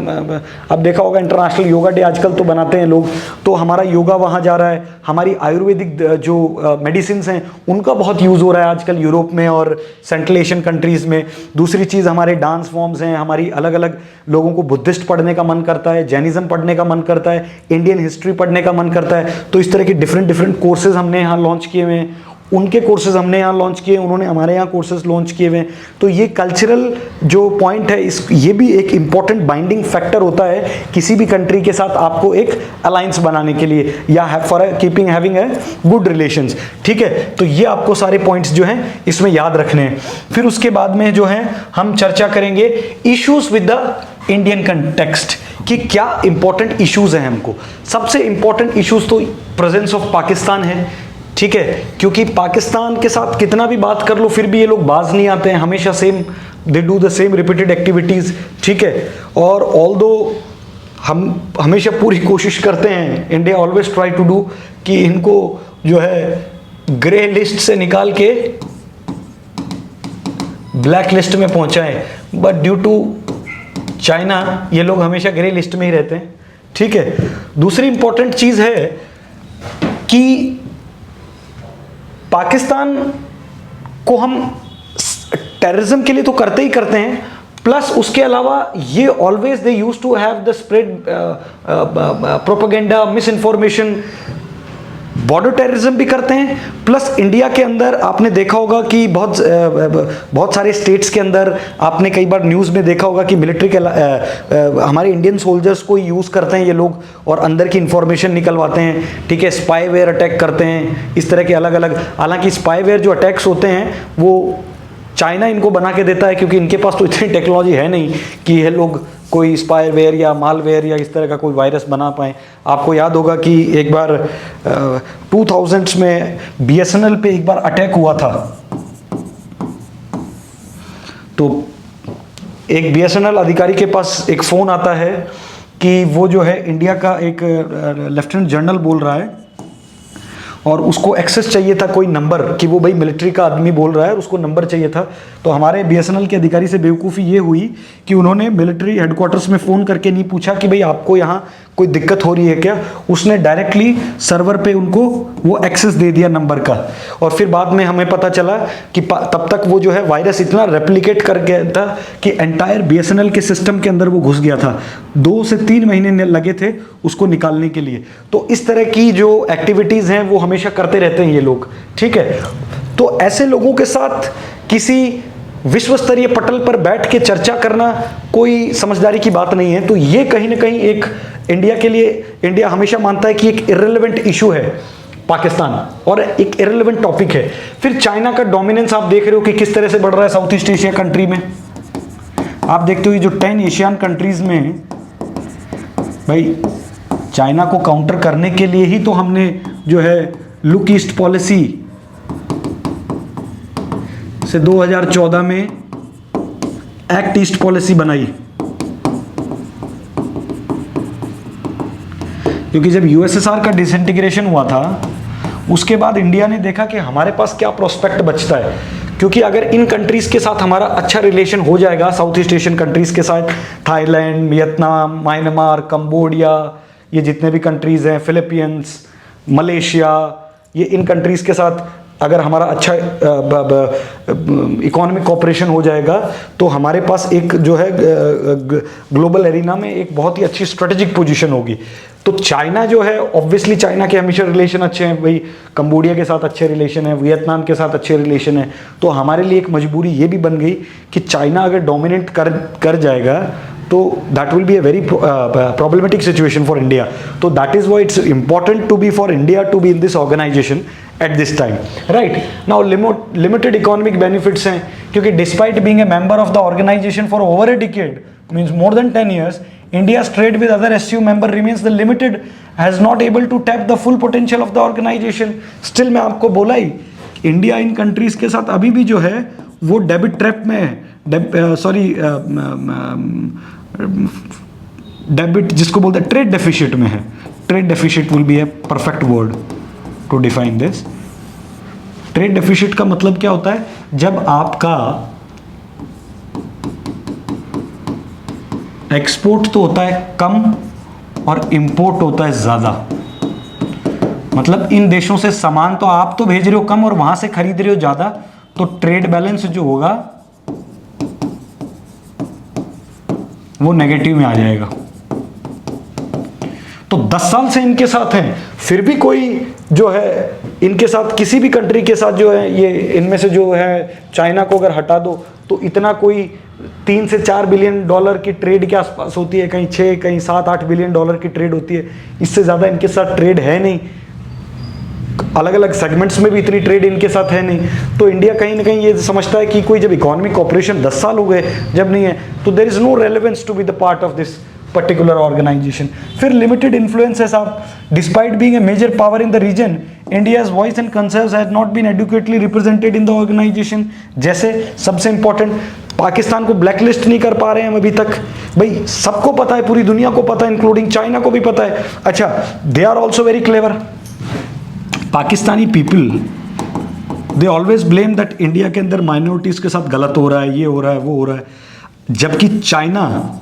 अब देखा होगा इंटरनेशनल योगा डे आजकल तो बनाते हैं लोग, तो हमारा योगा वहाँ जा रहा है। हमारी आयुर्वेदिक जो मेडिसिन हैं उनका बहुत यूज़ हो रहा है आजकल यूरोप में और सेंट्रल एशियन कंट्रीज़ में। दूसरी चीज़ हमारे डांस फॉर्म्स हैं, हमारी अलग अलग लोगों को बुद्धिस्ट पढ़ने का मन करता है, जैनिज्म पढ़ने का मन करता है, इंडियन हिस्ट्री पढ़ने का मन करता है, तो इस तरह के डिफरेंट कोर्सेज हमने यहाँ लॉन्च किए हुए हैं, उनके कोर्सेज हमने यहाँ लॉन्च किए, उन्होंने हमारे यहाँ कोर्सेज लॉन्च किए हुए हैं। तो ये कल्चरल जो पॉइंट है, ये भी एक इम्पॉर्टेंट बाइंडिंग फैक्टर होता है किसी भी कंट्री के साथ आपको एक अलायंस बनाने के लिए, या for keeping having a good relations. ठीक है, तो ये आपको सारे पॉइंट्स जो हैं इसमें याद रखने हैं। फिर उसके बाद में जो है हम चर्चा करेंगे issues with the Indian context, कि क्या इंपॉर्टेंट इश्यूज हैं हमको। सबसे इंपॉर्टेंट इश्यूज तो प्रेजेंस ऑफ पाकिस्तान है। ठीक है, क्योंकि पाकिस्तान के साथ कितना भी बात कर लो फिर भी ये लोग बाज नहीं आते हैं, हमेशा same they do the same repeated activities. ठीक है, और ऑल्दो हम हमेशा पूरी कोशिश करते हैं, India always try to do, कि इनको जो है ग्रे लिस्ट से निकाल के ब्लैक लिस्ट में पहुंचाएं, बट ड्यू टू चाइना ये लोग हमेशा ग्रे लिस्ट में ही रहते हैं। ठीक है, दूसरी इंपॉर्टेंट चीज़ है कि पाकिस्तान को हम टेररिज्म के लिए तो करते ही करते हैं, प्लस उसके अलावा ये always they use to have the spread propaganda, misinformation, border terrorism भी करते हैं। प्लस इंडिया के अंदर आपने देखा होगा कि बहुत सारे स्टेट्स के अंदर आपने कई बार न्यूज़ में देखा होगा कि मिलिट्री के हमारे इंडियन सोल्जर्स को यूज़ करते हैं ये लोग और अंदर की इंफॉर्मेशन निकलवाते हैं। ठीक है, स्पाईवेयर अटैक करते हैं, इस तरह के अलग अलग। हालांकि स्पाईवेयर जो अटैक्स होते हैं वो चाइना इनको बना के देता है, क्योंकि इनके पास तो इतनी टेक्नोलॉजी है नहीं कि ये लोग कोई स्पाईवेयर या मालवेयर या इस तरह का कोई वायरस बना पाएँ। आपको याद होगा कि एक बार 2000s में BSNL पे एक बार अटैक हुआ था, तो एक BSNL अधिकारी के पास एक फ़ोन आता है कि वो जो है इंडिया का एक लेफ्टिनेंट जनरल बोल रहा है और उसको एक्सेस चाहिए था कोई नंबर, कि वो भाई मिलिट्री का आदमी बोल रहा है और उसको नंबर चाहिए था। तो हमारे BSNL के अधिकारी से बेवकूफ़ी ये हुई कि उन्होंने मिलिट्री हेडक्वार्टर्स में फ़ोन करके नहीं पूछा कि भाई आपको यहाँ कोई दिक्कत हो रही है क्या, उसने डायरेक्टली सर्वर पे उनको वो एक्सेस दे दिया नंबर का। और फिर बाद में हमें पता चला कि तब तक वो जो है वायरस इतना रेप्लिकेट कर गया था कि एंटायर BSNL के सिस्टम के अंदर वो घुस गया था। 2 से 3 महीने लगे थे उसको निकालने के लिए। तो इस तरह की जो एक्टिविटीज़ हैं वो हमेशा करते रहते हैं ये लोग। ठीक है, तो ऐसे लोगों के साथ किसी विश्व स्तरीय पटल पर बैठ के चर्चा करना कोई समझदारी की बात नहीं है। तो ये कहीं ना कहीं एक इंडिया के लिए, इंडिया हमेशा मानता है कि एक इररिलेवेंट इशू है पाकिस्तान और एक इररिलेवेंट टॉपिक है। फिर चाइना का डोमिनेंस आप देख रहे हो कि किस तरह से बढ़ रहा है साउथ ईस्ट एशिया कंट्री में। आप देखते हो ये जो 10 एशियन कंट्रीज में, भाई चाइना को काउंटर करने के लिए ही तो हमने जो है लुक ईस्ट पॉलिसी से 2014 में एक्ट ईस्ट पॉलिसी बनाई, क्योंकि जब USSR का डिसइंटीग्रेशन हुआ था उसके बाद इंडिया ने देखा कि हमारे पास क्या प्रोस्पेक्ट बचता है, क्योंकि अगर इन कंट्रीज़ के साथ हमारा अच्छा रिलेशन हो जाएगा, साउथ ईस्ट एशियन कंट्रीज़ के साथ, थाईलैंड, वियतनाम, म्यांमार, कंबोडिया, ये जितने भी कंट्रीज़ हैं, फिलीपींस, मलेशिया, ये इन कंट्रीज़ के साथ अगर हमारा अच्छा इकोनॉमिक कोऑपरेशन हो जाएगा तो हमारे पास एक जो है ग्लोबल एरिना में एक बहुत ही अच्छी स्ट्रेटेजिक पोजीशन होगी। तो चाइना जो है, ऑब्वियसली चाइना के हमेशा रिलेशन अच्छे हैं भाई, कंबोडिया के साथ अच्छे रिलेशन है, वियतनाम के साथ अच्छे रिलेशन है। तो हमारे लिए एक मजबूरी ये भी बन गई कि चाइना अगर डोमिनेट कर जाएगा तो that will be a very problematic situation for India. तो that is why it's important to be for India to be in this organization at this time, right. Now limited economic benefits हैं, क्योंकि despite being a member of the organization for over a decade, means more than 10 years, India's trade with other SCO member remains the limited, has not able to tap the full potential of the organization. Still मैं आपको बोला ही, इंडिया इन कंट्रीज के साथ अभी भी जो है वो डेबिट ट्रैप में है, सॉरी डेबिट जिसको बोलते हैं ट्रेड डेफिसिट में है। Trade deficit will be a perfect word to define this. Trade deficit का मतलब क्या होता है? जब आपका एक्सपोर्ट तो होता है कम और इंपोर्ट होता है ज्यादा, मतलब इन देशों से सामान तो आप तो भेज रहे हो कम और वहां से खरीद रहे हो ज्यादा, तो ट्रेड बैलेंस जो होगा वो नेगेटिव में आ जाएगा। तो 10 साल से इनके साथ हैं, फिर भी कोई जो है इनके साथ किसी भी कंट्री के साथ जो है, ये इनमें से जो है चाइना को अगर हटा दो तो इतना कोई 3 से 4 बिलियन डॉलर की ट्रेड के आसपास होती है, कहीं 6 कहीं 7-8 बिलियन डॉलर की ट्रेड होती है। इससे ज़्यादा इनके साथ ट्रेड है नहीं, अलग अलग सेगमेंट्स में भी इतनी ट्रेड इनके साथ है नहीं। तो इंडिया कहीं ना कहीं ये समझता है कि कोई जब इकोनॉमिक कॉपरेशन 10 साल हो गए जब नहीं है, तो there is no relevance to be the part of this particular organisation. फिर लिमिटेड इन्फ्लुएंस है साहब, despite being a major power in the region, India's voice and concerns has not been adequately represented in the organisation. जैसे सबसे इंपॉर्टेंट, पाकिस्तान को ब्लैकलिस्ट नहीं कर पा रहे हैं हम अभी तक। भाई सबको पता है, पूरी दुनिया को पता है, इंक्लूडिंग चाइना को भी पता है। अच्छा, they are also very clever. Pakistani people they always blame that India के अंदर माइनॉरिटीज के साथ गलत हो रहा है, ये हो रहा है, वो हो रहा है, जबकि चाइना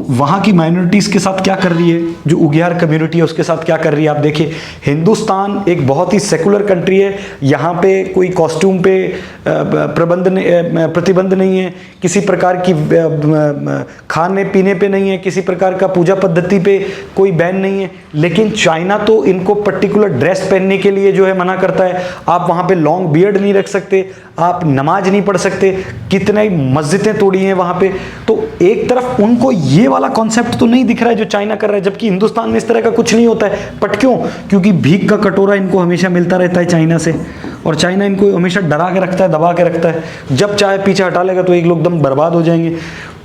वहाँ की माइनॉरिटीज़ के साथ क्या कर रही है, जो उगियार कम्युनिटी है उसके साथ क्या कर रही है। आप देखिए, हिंदुस्तान एक बहुत ही सेकुलर कंट्री है, यहाँ पे कोई कॉस्ट्यूम पे प्रतिबंध नहीं है, किसी प्रकार की खाने पीने पे नहीं है, किसी प्रकार का पूजा पद्धति पे कोई बैन नहीं है। लेकिन चाइना तो इनको पर्टिकुलर ड्रेस पहनने के लिए जो है मना करता है। आप वहाँ पे लॉन्ग बियर्ड नहीं रख सकते, आप नमाज नहीं पढ़ सकते, कितने ही मस्जिदें तोड़ी हैं वहाँ पे। तो एक तरफ उनको ये वाला कॉन्सेप्ट तो नहीं दिख रहा है जो चाइना कर रहा है, जबकि हिंदुस्तान में इस तरह का कुछ नहीं होता है। बट क्यों? क्योंकि भीख का कटोरा इनको हमेशा मिलता रहता है चाइना से, और चाइना इनको हमेशा डरा के रखता है, दबा के रखता है। जब चाहे पीछे हटा लेगा तो एक लोग दम बर्बाद हो जाएंगे।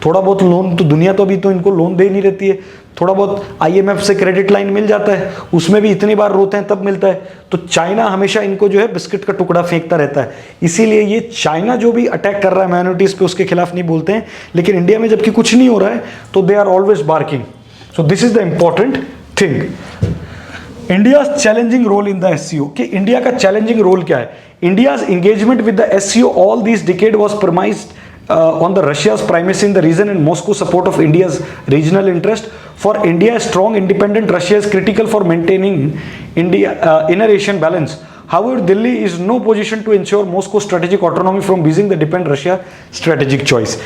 थोड़ा बहुत लोन तो दुनिया तो अभी तो इनको लोन दे नहीं रहती है, थोड़ा बहुत IMF से क्रेडिट लाइन मिल जाता है, उसमें भी इतनी बार रोते हैं तब मिलता है। तो चाइना हमेशा इनको जो है बिस्किट का टुकड़ा फेंकता रहता है। इसीलिए ये चाइना जो भी अटैक कर रहा है माइनॉरिटीज पे, उसके खिलाफ नहीं बोलते हैं। लेकिन इंडिया में जबकि कुछ नहीं हो रहा है तो they are always barking. So this is the important thing. India challenging role in the SCO, कि इंडिया का चैलेंजिंग रोल क्या है। India's engagement with the SCO all this decade was promised on the Russia's primacy in the region and Moscow's support of India's regional interest. For India, a strong independent Russia is critical for maintaining inner Asian balance. However, Delhi is no position to ensure Moscow's strategic autonomy from Beijing that depend Russia strategic choice.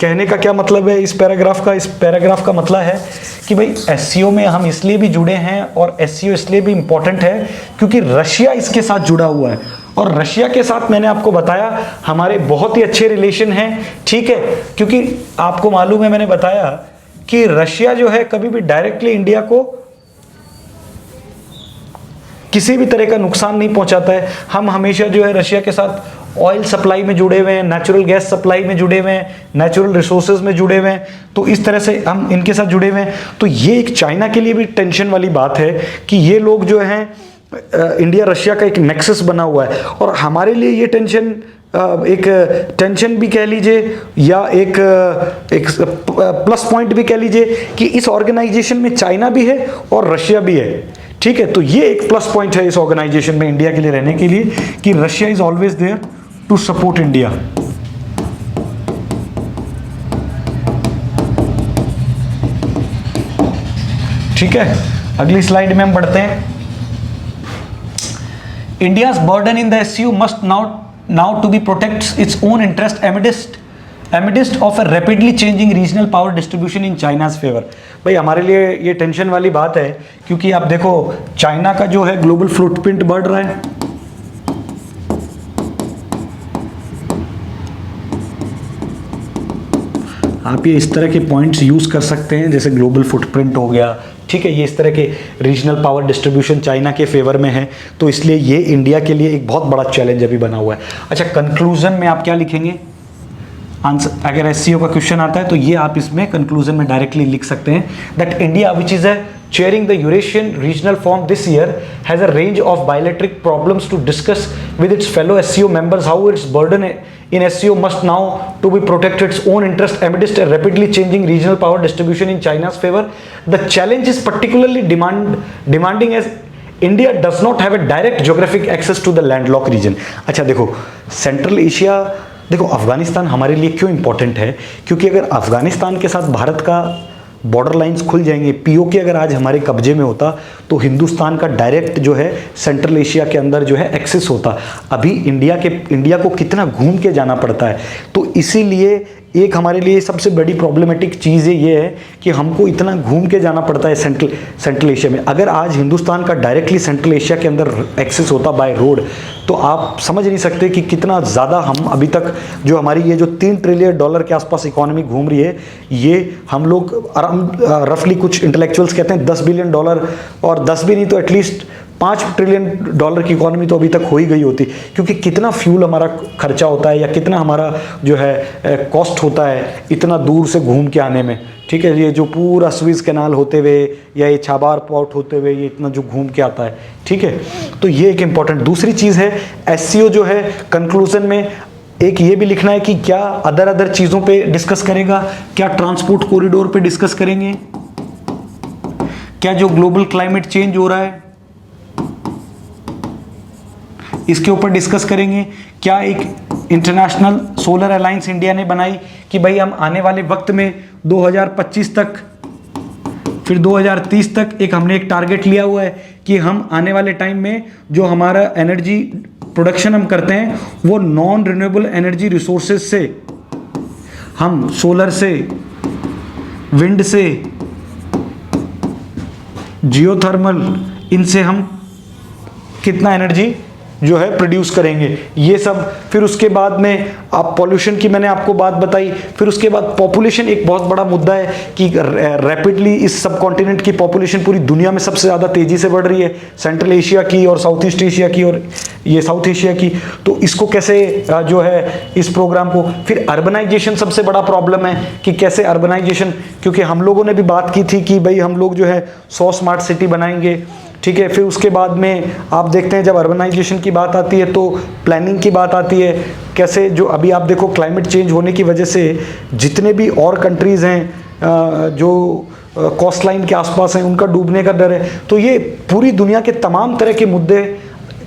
कहने का क्या मतलब है इस पैराग्राफ का? इस पैराग्राफ का मतलब है कि भाई SCO में हम इसलिए भी जुड़े हैं और SCO इसलिए भी इम्पोर्टेंट है क्योंकि रशिया इसके साथ जुड़ा हुआ है, और रशिया के साथ मैंने आपको बताया हमारे बहुत ही अच्छे रिलेशन हैं, ठीक है। क्योंकि आपको मालूम है, मैंने बताया कि रशिया जो है कभी भी डायरेक्टली इंडिया को किसी भी तरह का नुकसान नहीं पहुंचाता है। हम हमेशा जो है रशिया के साथ ऑयल सप्लाई में जुड़े हुए हैं, नेचुरल गैस सप्लाई में जुड़े हुए हैं, नेचुरल रिसोर्सेज में जुड़े हुए हैं। तो इस तरह से हम इनके साथ जुड़े हुए हैं। तो ये एक चाइना के लिए भी टेंशन वाली बात है कि ये लोग जो हैं इंडिया रशिया का एक नेक्सस बना हुआ है, और हमारे लिए ये टेंशन एक टेंशन भी कह लीजिए या एक प्लस पॉइंट भी कह लीजिए कि इस ऑर्गेनाइजेशन में चाइना भी है और रशिया भी है। ठीक है, तो ये एक प्लस पॉइंट है इस ऑर्गेनाइजेशन में इंडिया के लिए रहने के लिए कि Russia is always there to support India. ठीक है, अगली स्लाइड में हम बढ़ते हैं। India's burden in the SCO must now to be protect its own interest amidst of a rapidly changing regional power distribution in China's favour. भाई हमारे लिए ये टेंशन वाली बात है, क्योंकि आप देखो चाइना का जो है ग्लोबल फुटप्रिंट बढ़ रहा है। आप ये इस तरह के पॉइंट्स यूज कर सकते हैं, जैसे ग्लोबल फुटप्रिंट हो गया। ठीक है, ये इस तरह के रीजनल पावर डिस्ट्रीब्यूशन चाइना के फेवर में है, तो इसलिए ये इंडिया के लिए एक बहुत बड़ा चैलेंज अभी बना हुआ है। अच्छा, कंक्लूजन में आप क्या लिखेंगे? आंसर, अगर एससीओ का क्वेश्चन आता है तो ये आप इसमें कंक्लूजन में डायरेक्टली लिख सकते हैं that India which is chairing the Eurasian Regional Forum this year has a range of bilateral problems to discuss with its fellow SCO members how its burden in SCO must now to be protect its own interest amidst a rapidly changing regional power distribution in China's favor. The challenge is particularly demanding as India does not have a direct geographic access to the landlocked region. अच्छा देखो, सेंट्रल एशिया, देखो अफगानिस्तान हमारे लिए क्यों इंपॉर्टेंट है, क्योंकि अगर अफगानिस्तान के साथ भारत का बॉर्डर लाइंस खुल जाएंगे, पीओके अगर आज हमारे कब्जे में होता तो हिंदुस्तान का डायरेक्ट जो है सेंट्रल एशिया के अंदर जो है एक्सेस होता। अभी इंडिया को कितना घूम के जाना पड़ता है, तो इसीलिए एक हमारे लिए सबसे बड़ी प्रॉब्लमेटिक चीज़ ये है कि हमको इतना घूम के जाना पड़ता है सेंट्रल एशिया में। अगर आज हिंदुस्तान का डायरेक्टली सेंट्रल एशिया के अंदर एक्सेस होता बाय रोड, तो आप समझ नहीं सकते कि कितना ज़्यादा हम अभी तक जो हमारी ये जो $3 ट्रिलियन के आसपास इकोनॉमी घूम रही है, ये हम लोग रफली कुछ इंटेलेक्चुअल्स कहते हैं $10 बिलियन, और 10 भी नहीं तो एटलीस्ट $5 ट्रिलियन की इकोनॉमी तो अभी तक हो ही गई होती, क्योंकि कितना फ्यूल हमारा खर्चा होता है या कितना हमारा जो है कॉस्ट होता है इतना दूर से घूम के आने में। ठीक है, ये जो पूरा स्विस कैनाल होते हुए या ये छाबार पोर्ट होते हुए ये इतना जो घूम के आता है। ठीक है, तो ये एक इम्पॉर्टेंट दूसरी चीज़ है। एससीओ जो है कंक्लूजन में एक ये भी लिखना है कि क्या अदर चीज़ों पे डिस्कस करेगा, क्या ट्रांसपोर्ट कॉरिडोर पे डिस्कस करेंगे, क्या जो ग्लोबल क्लाइमेट चेंज हो रहा है इसके ऊपर डिस्कस करेंगे, क्या एक इंटरनेशनल सोलर अलायंस इंडिया ने बनाई कि भाई हम आने वाले वक्त में 2025 तक फिर 2030 तक हमने एक टारगेट लिया हुआ है कि हम आने वाले टाइम में जो हमारा एनर्जी प्रोडक्शन हम करते हैं वो नॉन रिन्यूएबल एनर्जी रिसोर्सेज से, हम सोलर से, विंड से, जियोथर्मल, इनसे हम कितना एनर्जी जो है प्रोड्यूस करेंगे, ये सब। फिर उसके बाद में आप पॉल्यूशन की मैंने आपको बात बताई। फिर उसके बाद पॉपुलेशन एक बहुत बड़ा मुद्दा है कि रैपिडली इस सब कॉन्टिनेंट की पॉपुलेशन पूरी दुनिया में सबसे ज़्यादा तेज़ी से बढ़ रही है, सेंट्रल एशिया की और साउथ ईस्ट एशिया की और ये साउथ एशिया की। तो इसको कैसे जो है इस प्रोग्राम को, फिर अर्बनाइजेशन सबसे बड़ा प्रॉब्लम है कि कैसे अर्बनाइजेशन, क्योंकि हम लोगों ने भी बात की थी कि भाई हम लोग जो है 100 स्मार्ट सिटी बनाएंगे। ठीक है, फिर उसके बाद में आप देखते हैं जब अर्बनाइजेशन की बात आती है तो प्लानिंग की बात आती है, कैसे जो अभी आप देखो क्लाइमेट चेंज होने की वजह से जितने भी और कंट्रीज़ हैं जो कोस्ट लाइन के आसपास हैं उनका डूबने का डर है। तो ये पूरी दुनिया के तमाम तरह के मुद्दे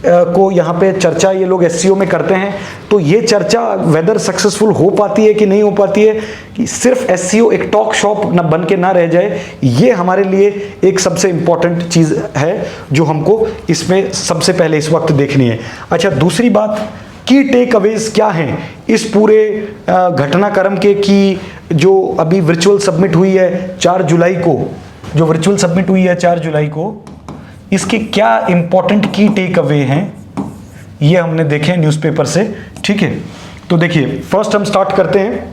को यहाँ पे चर्चा ये लोग एससीओ में करते हैं। तो ये चर्चा वेदर सक्सेसफुल हो पाती है कि नहीं हो पाती है, कि सिर्फ एससीओ एक टॉक शॉप न बन के ना रह जाए, ये हमारे लिए एक सबसे इम्पॉर्टेंट चीज़ है जो हमको इसमें सबसे पहले इस वक्त देखनी है। अच्छा, दूसरी बात, की टेक अवेज क्या हैं इस पूरे घटनाक्रम के, कि जो अभी वर्चुअल सबमिट हुई है 4 जुलाई को, जो वर्चुअल सबमिट हुई है 4 जुलाई को, इसके क्या इंपॉर्टेंट की टेक अवे हैं ये हमने देखे न्यूज़पेपर से। ठीक है, तो देखिए फर्स्ट हम स्टार्ट करते हैं।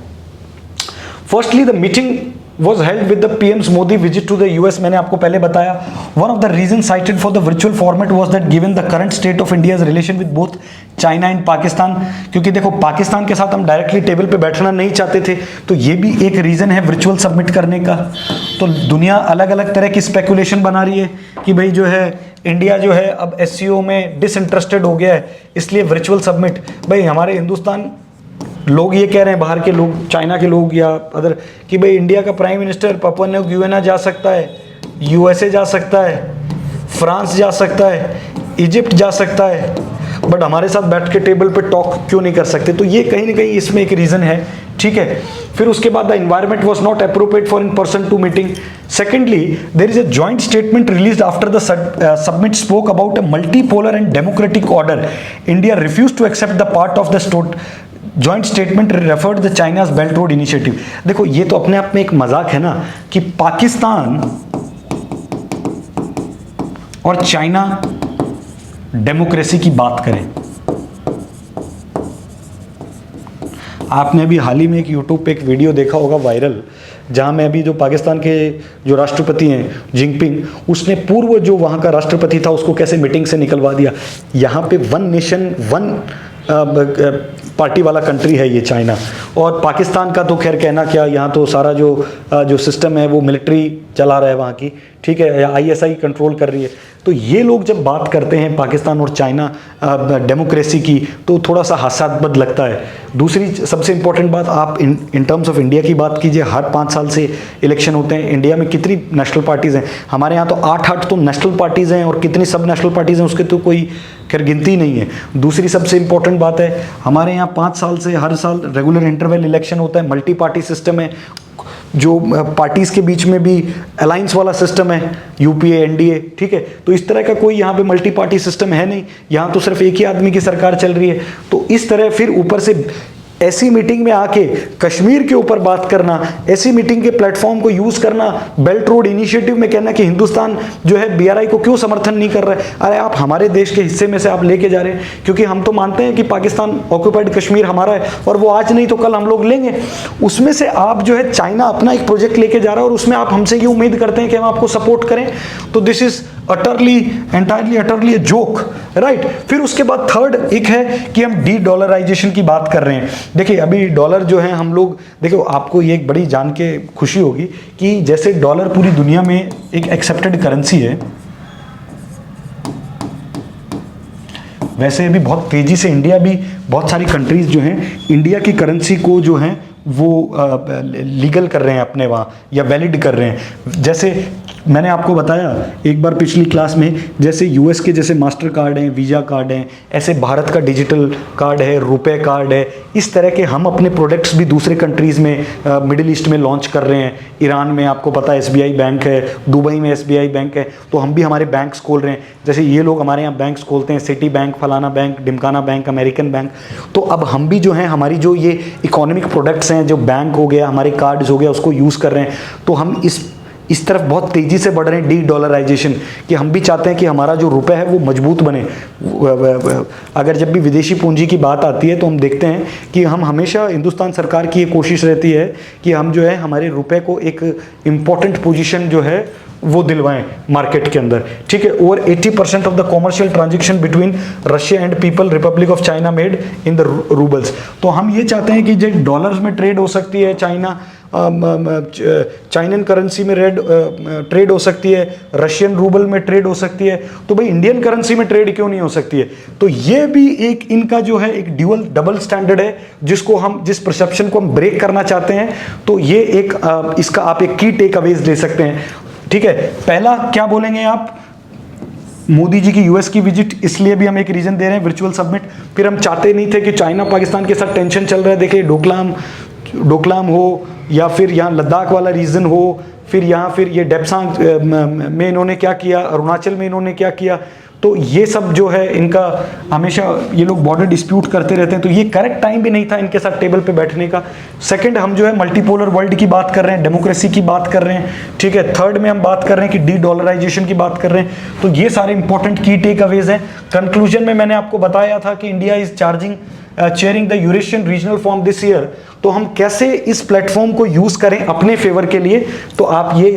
Firstly the meeting was held with the PM's Modi visit to the US. मैंने आपको पहले बताया one of the reasons cited for the virtual format was that given the current state of India's relation with both China and Pakistan, क्योंकि देखो पाकिस्तान के साथ हम डायरेक्टली टेबल पे बैठना नहीं चाहते थे, तो ये भी एक रीज़न है वर्चुअल सबमिट करने का। तो दुनिया अलग अलग तरह की स्पेकुलेशन बना रही है कि भाई जो है इंडिया जो है अब एससीओ में डिसइंटरेस्टेड हो गया है, इसलिए वर्चुअल सबमिट। भाई हमारे हिंदुस्तान लोग ये कह रहे हैं, बाहर के लोग, चाइना के लोग या अदर, कि भाई इंडिया का prime minister Papua new Guinea जा सकता है, यूएसए जा सकता है, फ्रांस जा सकता है, इजिप्ट जा सकता है, बट हमारे साथ बैठ के टेबल पे टॉक क्यों नहीं कर सकते? तो ये कहीं ना कहीं इसमें एक रीज़न है, ठीक है। फिर उसके बाद the environment was not appropriate for in person to meeting. Secondly, there is a joint statement released after the summit spoke about a multipolar and democratic order. India refuse to accept the part of the joint statement referred the China's belt road initiative. देखो ये तो अपने आप में एक मजाक है ना, कि पाकिस्तान और चाइना डेमोक्रेसी की बात करें। आपने अभी हाल ही में एक यूट्यूब पे एक वीडियो देखा होगा वायरल, जहां में अभी जो पाकिस्तान के जो राष्ट्रपति हैं जिनपिंग, उसने पूर्व जो वहां का राष्ट्रपति था उसको कैसे मीटिंग से निकलवा दिया। यहां पे वन नेशन वन पार्टी वाला कंट्री है ये चाइना, और पाकिस्तान का तो खैर कहना क्या, यहाँ तो सारा जो सिस्टम है वो मिलिट्री चला रहा है वहाँ की, ठीक है, या आईएसआई कंट्रोल कर रही है। तो ये लोग जब बात करते हैं पाकिस्तान और चाइना डेमोक्रेसी की, तो थोड़ा सा हास्यास्पद लगता है। दूसरी सबसे इंपॉर्टेंट बात, आप इन टर्म्स ऑफ इंडिया की बात कीजिए, हर 5 साल से इलेक्शन होते हैं। इंडिया में कितनी नेशनल पार्टीज़ हैं? हमारे यहाँ तो 8 तो नेशनल पार्टीज़ हैं, और कितनी सब नेशनल पार्टीज़ हैं उसके तो कोई खैर गिनती नहीं है। दूसरी सबसे इंपॉर्टेंट बात है, हमारे यहाँ 5 साल से हर साल रेगुलर इंटरवल इलेक्शन होता है, मल्टी पार्टी सिस्टम है, जो पार्टीज के बीच में भी अलायंस वाला सिस्टम है, यूपीए एनडीए, ठीक है। तो इस तरह का कोई यहाँ पे मल्टी पार्टी सिस्टम है नहीं, यहाँ तो सिर्फ एक ही आदमी की सरकार चल रही है। तो इस तरह फिर ऊपर से ऐसी मीटिंग में आके कश्मीर के ऊपर बात करना, ऐसी मीटिंग के प्लेटफॉर्म को यूज करना, बेल्ट रोड इनिशिएटिव में कहना कि हिंदुस्तान जो है बीआरआई को क्यों समर्थन नहीं कर रहा है। अरे आप हमारे देश के हिस्से में से आप लेके जा रहे हैं, क्योंकि हम तो मानते हैं कि पाकिस्तान ऑक्यूपाइड कश्मीर हमारा है, और वो आज नहीं तो कल हम लोग लेंगे। उसमें से आप जो है चाइना अपना एक प्रोजेक्ट लेके जा रहा है, और उसमें आप हमसे ये उम्मीद करते हैं कि हम आपको सपोर्ट करें, तो this is entirely a joke, right. फिर उसके बाद थर्ड एक है कि हम डी डॉलराइजेशन की बात कर रहे हैं। देखिए अभी डॉलर जो है हम लोग, देखो आपको ये एक बड़ी जान के खुशी होगी कि जैसे डॉलर पूरी दुनिया में एक एक्सेप्टेड करेंसी है, वैसे अभी बहुत तेजी से इंडिया भी, बहुत सारी कंट्रीज जो हैं इंडिया की करेंसी को जो है वो लीगल कर रहे हैं अपने वहाँ, या वैलिड कर रहे हैं। जैसे मैंने आपको बताया एक बार पिछली क्लास में, जैसे यूएस के जैसे मास्टर कार्ड हैं, वीज़ा कार्ड हैं, ऐसे भारत का डिजिटल कार्ड है, रुपए कार्ड है, इस तरह के हम अपने प्रोडक्ट्स भी दूसरे कंट्रीज़ में, मिडिल ईस्ट में लॉन्च कर रहे हैं। ईरान में आपको पता है एसबीआई बैंक है, दुबई में एसबीआई बैंक है, तो हम भी हमारे बैंक्स खोल रहे हैं। जैसे ये लोग हमारे यहाँ बैंक्स खोलते हैं, सिटी बैंक, फलाना बैंक, डिमकाना बैंक, अमेरिकन बैंक, तो अब हम भी जो हैं हमारी जो ये इकोनॉमिक प्रोडक्ट्स हैं, जो बैंक हो गया, हमारे कार्ड्स हो गया, उसको यूज़ कर रहे हैं। तो हम इस तरफ बहुत तेज़ी से बढ़ रहे हैं डी डॉलराइजेशन, कि हम भी चाहते हैं कि हमारा जो रुपए है वो मजबूत बने। अगर जब भी विदेशी पूंजी की बात आती है तो हम देखते हैं कि हम हमेशा, हिंदुस्तान सरकार की ये कोशिश रहती है कि हम जो है हमारे रुपए को एक इम्पॉर्टेंट पोजीशन जो है वो दिलवाएं मार्केट के अंदर, ठीक है। Over 80% of the commercial transaction between Russia and people Republic of China made in the roubles. तो हम ये चाहते हैं कि जो डॉलर्स में ट्रेड हो सकती है, चाइनियन करेंसी में ट्रेड हो सकती है, रशियन रूबल में ट्रेड हो सकती है, तो भाई इंडियन करेंसी में ट्रेड क्यों नहीं हो सकती है? तो ये भी एक इनका जो है एक डबल स्टैंडर्ड है, जिस परसेप्शन को हम ब्रेक करना चाहते हैं। तो ये एक इसका आप एक की टेक अवेज ले सकते हैं, ठीक है। पहला क्या बोलेंगे आप? मोदी जी की यूएस की विजिट, इसलिए भी हम एक रीजन दे रहे हैं, वर्चुअल सबमिट। फिर हम चाहते नहीं थे कि चाइना पाकिस्तान के साथ टेंशन चल रहा है, देखिए डोकलाम हो, या फिर यहाँ लद्दाख वाला रीजन हो, फिर ये डेप्सांग में इन्होंने क्या किया, अरुणाचल में इन्होंने क्या किया, तो ये सब जो है इनका हमेशा ये लोग बॉर्डर डिस्प्यूट करते रहते हैं, तो ये करेक्ट टाइम भी नहीं था इनके साथ टेबल पे बैठने का। सेकंड, हम जो है मल्टीपोलर वर्ल्ड की बात कर रहे हैं, डेमोक्रेसी की बात कर रहे हैं, ठीक है। थर्ड में हम बात कर रहे हैं कि डी डॉलराइजेशन की बात कर रहे हैं। तो ये सारे इंपॉर्टेंट की टेक अवेज हैं। कंक्लूजन में मैंने आपको बताया था कि India is chairing the Eurasian regional forum this year. तो हम कैसे इस प्लेटफॉर्म को यूज करें अपने फेवर के लिए, तो आप ये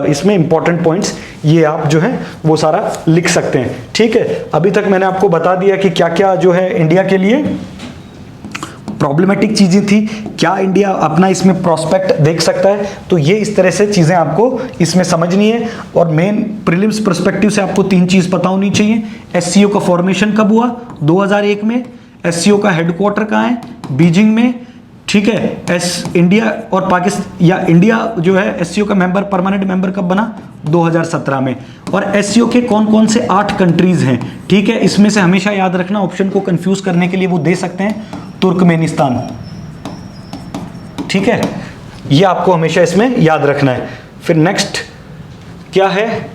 इसमें इंपॉर्टेंट पॉइंट्स ये आप जो है वो सारा लिख सकते हैं, ठीक है। अभी तक मैंने आपको बता दिया कि क्या क्या जो है इंडिया के लिए प्रॉब्लमेटिक चीज़ें थी, क्या इंडिया अपना इसमें प्रोस्पेक्ट देख सकता है, तो ये इस तरह से चीज़ें आपको इसमें समझनी है। और मेन प्रीलिम्स पर्सपेक्टिव से आपको 3 चीज़ पता होनी चाहिए। एससीओ का फॉर्मेशन कब हुआ? 2001 में। एससीओ का हेडक्वार्टर कहाँ है? बीजिंग में, ठीक है। इंडिया और पाकिस्तान या इंडिया जो है एससीओ का मेंबर, परमानेंट मेंबर कब बना? 2017 में। और एससीओ के कौन कौन से 8 कंट्रीज हैं, ठीक है। इसमें से हमेशा याद रखना, ऑप्शन को कंफ्यूज करने के लिए वो दे सकते हैं, तुर्कमेनिस्तान, ठीक है। ये आपको हमेशा इसमें याद रखना है। फिर नेक्स्ट क्या है?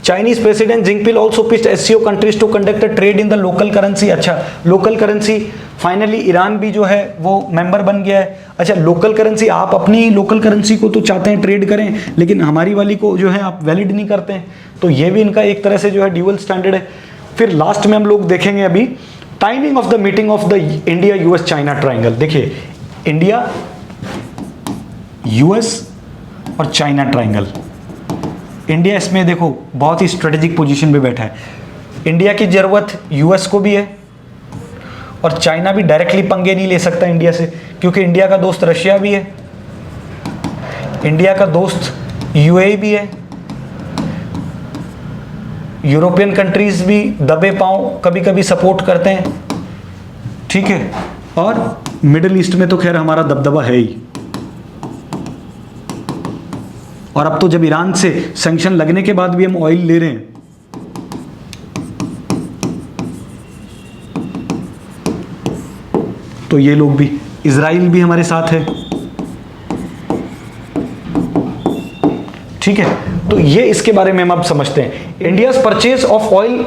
Chinese president Jinping also pitched SCO countries to conduct trade in the local currency. अच्छा, लोकल करेंसी, फाइनली ईरान भी जो है वो मेंबर बन गया है। अच्छा, लोकल करेंसी, आप अपनी लोकल करेंसी को तो चाहते हैं ट्रेड करें, लेकिन हमारी वाली को जो है आप वैलिड नहीं करते हैं, तो ये भी इनका एक तरह से जो है ड्यूअल स्टैंडर्ड है। फिर लास्ट में हम लोग देखेंगे अभी timing of the meeting of the India US China triangle. देखिए, इंडिया, यूएस और चाइना ट्रायंगल। इंडिया इसमें देखो बहुत ही स्ट्रेटेजिक पोजीशन पे बैठा है। इंडिया की ज़रूरत यूएस को भी है, और चाइना भी डायरेक्टली पंगे नहीं ले सकता इंडिया से, क्योंकि इंडिया का दोस्त रशिया भी है, इंडिया का दोस्त यूएई भी है, यूरोपियन कंट्रीज भी दबे पांव कभी कभी सपोर्ट करते हैं, ठीक है। और मिडिल ईस्ट में तो खैर हमारा दबदबा है ही। और अब तो जब ईरान से सैंक्शन लगने के बाद भी हम ऑयल ले रहे हैं, तो ये लोग भी, इजराइल भी हमारे साथ है, ठीक है। तो ये इसके बारे में हम अब समझते हैं। India's purchase of oil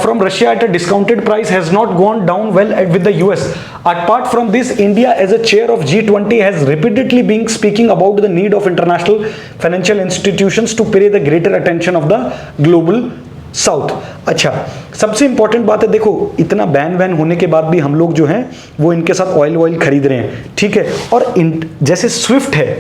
from Russia at a discounted price has not gone down well with the US. Apart from this, India as a chair of G20 has repeatedly been speaking about the need of international financial institutions to pay the greater attention of the global South. अच्छा, सबसे इंपॉर्टेंट बात है, देखो इतना बैन वैन होने के बाद भी हम लोग जो हैं वो इनके साथ ऑयल खरीद रहे हैं, ठीक है। और जैसे स्विफ्ट है,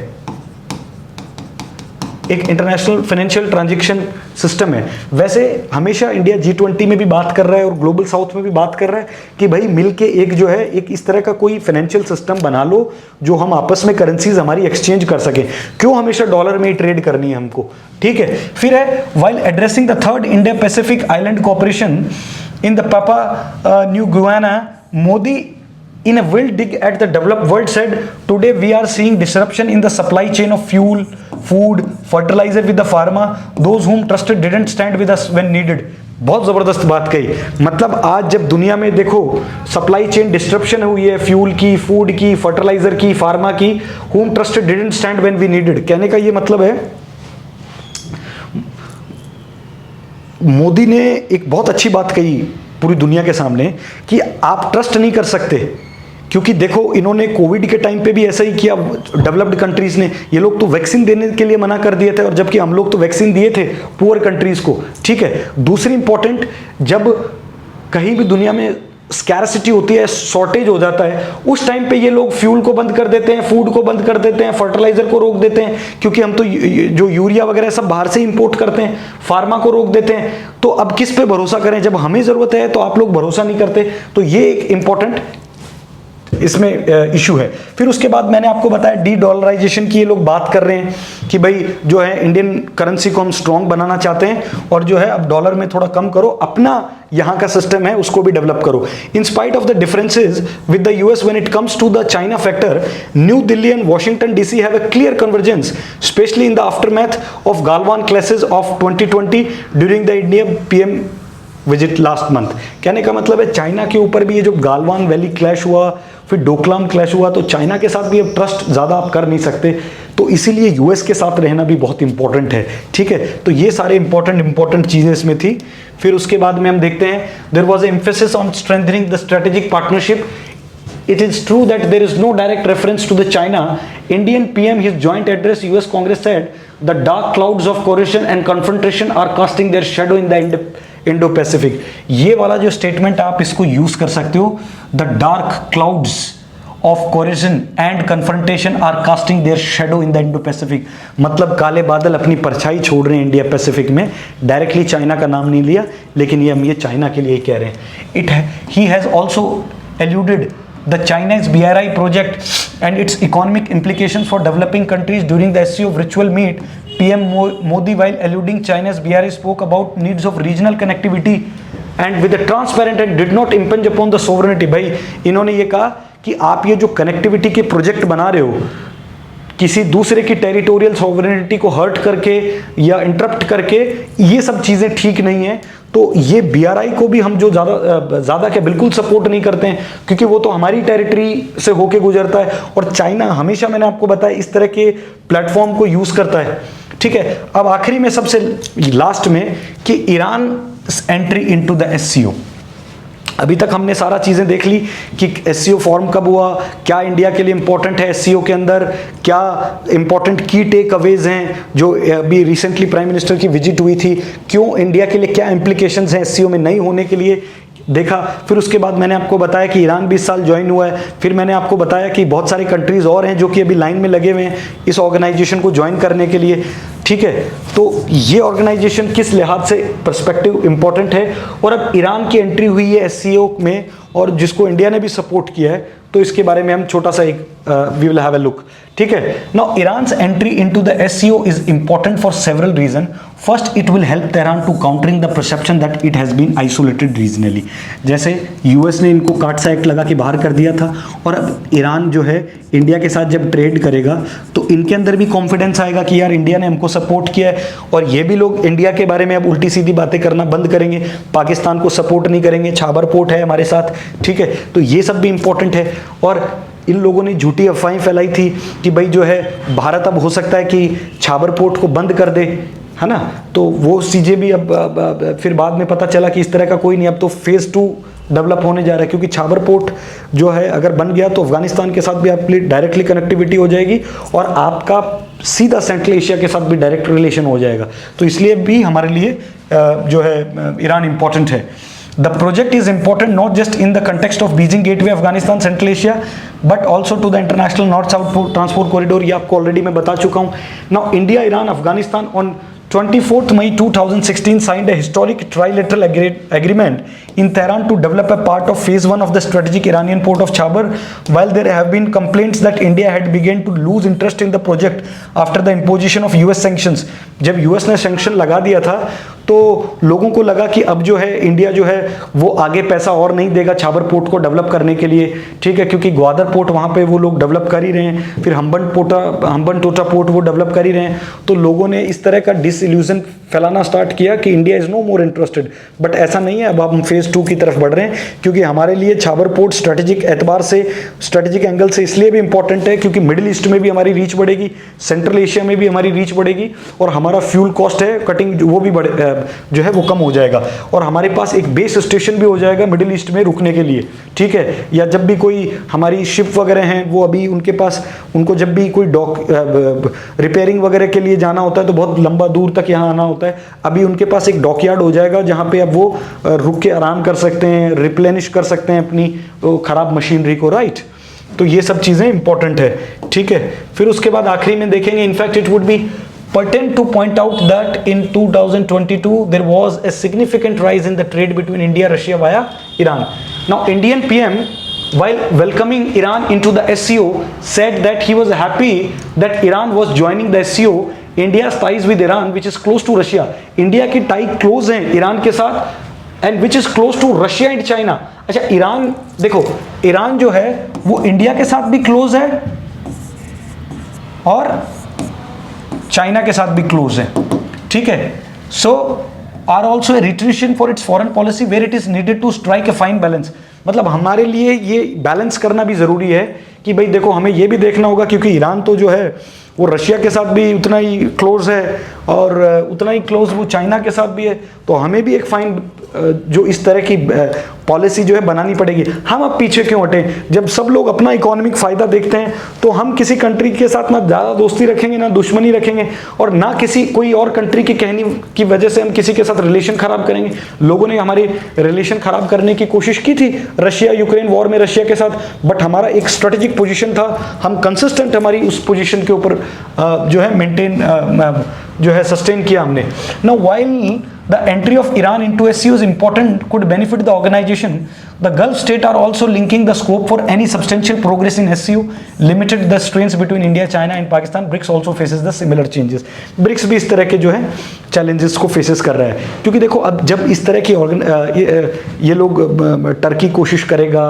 एक इंटरनेशनल फाइनेंशियल ट्रांजैक्शन सिस्टम है, वैसे हमेशा इंडिया G20 में भी बात कर रहा है और ग्लोबल साउथ में भी बात कर रहा है कि भाई मिलके एक जो है एक इस तरह का कोई फाइनेंशियल सिस्टम बना लो जो हम आपस में करेंसीज हमारी एक्सचेंज कर सकें। क्यों हमेशा डॉलर में ही ट्रेड करनी है हमको, ठीक है। फिर है while addressing the third India Pacific island cooperation in the Papua new गियाना, Modi in a will dig at the developed world said, today we are seeing disruption in the supply chain of fuel, food, fertilizer with the pharma, those whom trusted didn't stand with us when needed. बहुत ज़बरदस्त बात कही। मतलब आज जब दुनिया में देखो सप्लाई चेन डिस्ट्रप्शन हुई है, फ्यूल की, फूड की, फर्टिलाइजर की, फार्मा की, whom trusted didn't stand when we needed, कहने का ये मतलब है मोदी ने एक बहुत अच्छी बात कही पूरी दुनिया के सामने कि आप ट्रस्ट नहीं कर सकते, क्योंकि देखो इन्होंने कोविड के टाइम पे भी ऐसा ही किया डेवलप्ड कंट्रीज ने। ये लोग तो वैक्सीन देने के लिए मना कर दिए थे, और जबकि हम लोग तो वैक्सीन दिए थे पुअर कंट्रीज को, ठीक है। दूसरी इंपॉर्टेंट, जब कहीं भी दुनिया में स्कैरसिटी होती है, शॉर्टेज हो जाता है, उस टाइम पे ये लोग फ्यूल को बंद कर देते हैं, फूड को बंद कर देते हैं, फर्टिलाइजर को रोक देते हैं, क्योंकि हम तो जो यूरिया वगैरह सब बाहर से इंपोर्ट करते हैं, फार्मा को रोक देते हैं। तो अब किस पे भरोसा करें, जब हमें जरूरत है तो आप लोग भरोसा नहीं करते। तो ये एक इंपॉर्टेंट इसमें इशू है। फिर उसके बाद मैंने आपको बताया डी डॉलराइजेशन की ये लोग बात कर रहे हैं कि भाई जो है इंडियन करेंसी को हम स्ट्रॉन्ग बनाना चाहते हैं, और जो है अब डॉलर में थोड़ा कम करो, अपना यहाँ का सिस्टम है उसको भी डेवलप करो। In spite of the differences with the US when it comes to the China factor, New Delhi and Washington DC have a clear convergence, specially in the aftermath of Galwan clashes of 2020 during the India PM visit last month. कहने का मतलब है चाइना के ऊपर भी ये जो गालवान वैली क्लैश हुआ, फिर डोकलाम क्लैश हुआ, तो चाइना के साथ भी अब ट्रस्ट ज़्यादा आप कर नहीं सकते, तो इसीलिए यूएस के साथ रहना भी बहुत इंपॉर्टेंट है, ठीक है। तो ये सारे इंपॉर्टेंट चीज़ें इसमें थी। फिर उसके बाद में हम देखते हैं there was emphasis on strengthening the strategic partnership. It is true that there is no direct reference to the China. Indian PM, his joint address, US Congress said, the dark clouds of coercion and confrontation are casting their shadow in the Indo-Pacific. ये वाला जो स्टेटमेंट आप इसको यूज कर सकते हो, the dark clouds of coercion and confrontation are casting their shadow in the Indo-Pacific. मतलब काले बादल अपनी परछाई छोड़ रहे हैं इंडिया पैसिफिक में। डायरेक्टली चाइना का नाम नहीं लिया, लेकिन ये हम ये चाइना के लिए कह रहे हैं। He has also alluded the China's BRI project and its economic implications for developing countries during the SCO virtual meet. PM Modi, while alluding China's BRI, spoke about needs of regional connectivity and with a transparent and did not impinge upon the sovereignty. भाई इन्होंने ये कहा कि आप ये जो कनेक्टिविटी के प्रोजेक्ट बना रहे हो किसी दूसरे की टेरिटोरियल सॉवरेनिटी को हर्ट करके या इंटरप्ट करके, ये सब चीज़ें ठीक नहीं है। तो ये बीआरआई को भी हम जो ज़्यादा क्या बिल्कुल सपोर्ट नहीं करते हैं, क्योंकि वो तो हमारी टेरिटरी से होके गुजरता है और चाइना हमेशा, मैंने आपको बताया, इस तरह के प्लेटफॉर्म को यूज़ करता है। ठीक है, अब आखिरी में सबसे लास्ट में कि Iran entry into the SCO. अभी तक हमने सारा चीज़ें देख ली कि एससीओ फॉर्म कब हुआ, क्या इंडिया के लिए इंपॉर्टेंट है एससीओ के अंदर, क्या इंपॉर्टेंट की टेक अवेज हैं जो अभी रिसेंटली प्राइम मिनिस्टर की विजिट हुई थी, क्यों इंडिया के लिए क्या इंप्लीकेशंस हैं एससीओ में नहीं होने के लिए, देखा। फिर उसके बाद मैंने आपको बताया कि ईरान भी इस साल ज्वाइन हुआ है। फिर मैंने आपको बताया कि बहुत सारी कंट्रीज़ और हैं जो कि अभी लाइन में लगे हुए हैं इस ऑर्गेनाइजेशन को ज्वाइन करने के लिए। ठीक है, तो ये ऑर्गेनाइजेशन किस लिहाज से पर्सपेक्टिव इंपॉर्टेंट है। और अब ईरान की एंट्री हुई है एससीओ में और जिसको इंडिया ने भी सपोर्ट किया है, तो इसके बारे में हम छोटा सा एक we will have a look. ठीक है, now Iran's entry into the SCO is important for several reason. First, it will help Tehran to countering the perception that it has been isolated regionally. जैसे यूएस ने इनको काटसा एक्ट लगा के बाहर कर दिया था, और अब ईरान जो है इंडिया के साथ जब ट्रेड करेगा तो इनके अंदर भी कॉन्फिडेंस आएगा कि यार इंडिया ने हमको सपोर्ट किया है, और ये भी लोग इंडिया के बारे में अब उल्टी सीधी बातें करना बंद करेंगे, पाकिस्तान को सपोर्ट नहीं करेंगे, छाबर पोर्ट है हमारे साथ। ठीक है, तो ये सब भी इंपॉर्टेंट है। और इन लोगों ने झूठी अफवाहें फैलाई थी कि भाई जो है भारत अब हो सकता है कि छाबर पोर्ट को बंद कर दे, है ना। तो वो चीज़ें भी अब फिर बाद में पता चला कि इस तरह का कोई नहीं, अब तो फेज़ 2 डेवलप होने जा रहा है, क्योंकि छाबर पोर्ट जो है अगर बन गया तो अफगानिस्तान के साथ भी आपकी डायरेक्टली कनेक्टिविटी हो जाएगी और आपका सीधा सेंट्रल एशिया के साथ भी डायरेक्ट रिलेशन हो जाएगा। तो इसलिए भी हमारे लिए जो है ईरान इंपॉर्टेंट है। The project is important not just in the context of Beijing Gateway, Afghanistan, Central Asia, but also to the international North-South transport corridor। ये आपको ऑलरेडी मैं बता चुका हूँ। Now India, Iran, Afghanistan on 24th May 2016 signed a historic trilateral agreement in Tehran to develop a part of phase 1 of the strategic Iranian port of Chabahar. While there have been complaints that India had begun to lose interest in the project after the imposition of US sanctions, जब US ने सैंक्शन लगा दिया था तो लोगों को लगा कि अब जो है इंडिया जो है वो आगे पैसा और नहीं देगा छाबर पोर्ट को डेवलप करने के लिए। ठीक है, क्योंकि ग्वादर पोर्ट वहाँ पे वो लोग डेवलप कर ही रहे हैं, फिर हम्बन टोटा पोर्ट वो डेवलप कर ही रहे हैं। तो लोगों ने इस तरह का डिसइल्यूजन फैलाना स्टार्ट किया कि India is no more interested. But ऐसा नहीं है, अब हम फेज़ 2 की तरफ बढ़ रहे हैं, क्योंकि हमारे लिए छाबर पोर्ट स्ट्रेटेजिक एतबार से, स्ट्रेटेजिक एंगल से इसलिए भी इंपॉर्टेंट है क्योंकि मिडिल ईस्ट में भी हमारी रीच बढ़ेगी, सेंट्रल एशिया में भी हमारी रीच बढ़ेगी, और हमारा फ्यूल कॉस्ट है कटिंग वो भी जो है वो कम हो जाएगा, और हमारे पास एक बेस स्टेशन भी हो जाएगा मिडिल ईस्ट में रुकने के लिए। ठीक है, या जब भी कोई हमारी शिप वगैरह हैं वो अभी उनके पास, उनको जब भी कोई रिपेयरिंग वगैरह के लिए जाना होता है तो बहुत लंबा दूर तक यहाँ आना होता है, अभी उनके पास एक डॉकयार्ड हो जाएगा जहाँ पे अब वो रुक के आराम कर सकते हैं, रिप्लेनिश कर सकते हैं अपनी खराब मशीनरी को। राइट, तो ये सब चीज़ें इंपॉर्टेंट है। ठीक है, फिर उसके बाद आखिरी में देखेंगे, in fact it would be pertinent to point out that in 2022 there was a significant rise in the trade between India and Russia via Iran. Now Indian PM, while welcoming Iran into the SCO, said that he was happy that Iran was joining the SCO. India's ties with Iran, which is close to Russia, India की टाई क्लोज हैं ईरान के साथ, and which is close to Russia and China। अच्छा, ईरान देखो, ईरान जो है वो इंडिया के साथ भी क्लोज है और चाइना के साथ भी क्लोज है। ठीक है, so are also a restriction for its foreign policy where it is needed to strike a fine balance. मतलब हमारे लिए ये बैलेंस करना भी ज़रूरी है कि भाई देखो हमें ये भी देखना होगा, क्योंकि ईरान तो जो है वो रशिया के साथ भी उतना ही क्लोज है और उतना ही क्लोज वो चाइना के साथ भी है, तो हमें भी एक फाइन जो इस तरह की पॉलिसी जो है बनानी पड़ेगी। हम अब पीछे क्यों हटे? जब सब लोग अपना इकोनॉमिक फ़ायदा देखते हैं तो हम किसी कंट्री के साथ ना ज़्यादा दोस्ती रखेंगे ना दुश्मनी रखेंगे, और ना किसी कोई और कंट्री की कहनी की वजह से हम किसी के साथ रिलेशन ख़राब करेंगे। लोगों ने हमारे रिलेशन ख़राब करने की कोशिश की थी रशिया यूक्रेन वॉर में रशिया के साथ, बट हमारा एक स्ट्रेटेजिक पोजीशन था, हम कंसिस्टेंट हमारी उस पोजीशन के ऊपर जो है मेंटेन जो है सस्टेन किया हमने। Now while the entry of Iran into SCO is important, could benefit the organization, the Gulf state are also linking the scope for any substantial progress in SCO, limited the strains between India, China and Pakistan. BRICS also faces the similar changes. BRICS भी इस तरह के जो है चैलेंजेस को फेसेस कर रहा है, क्योंकि देखो अब जब इस तरह की ये लोग, टर्की कोशिश करेगा,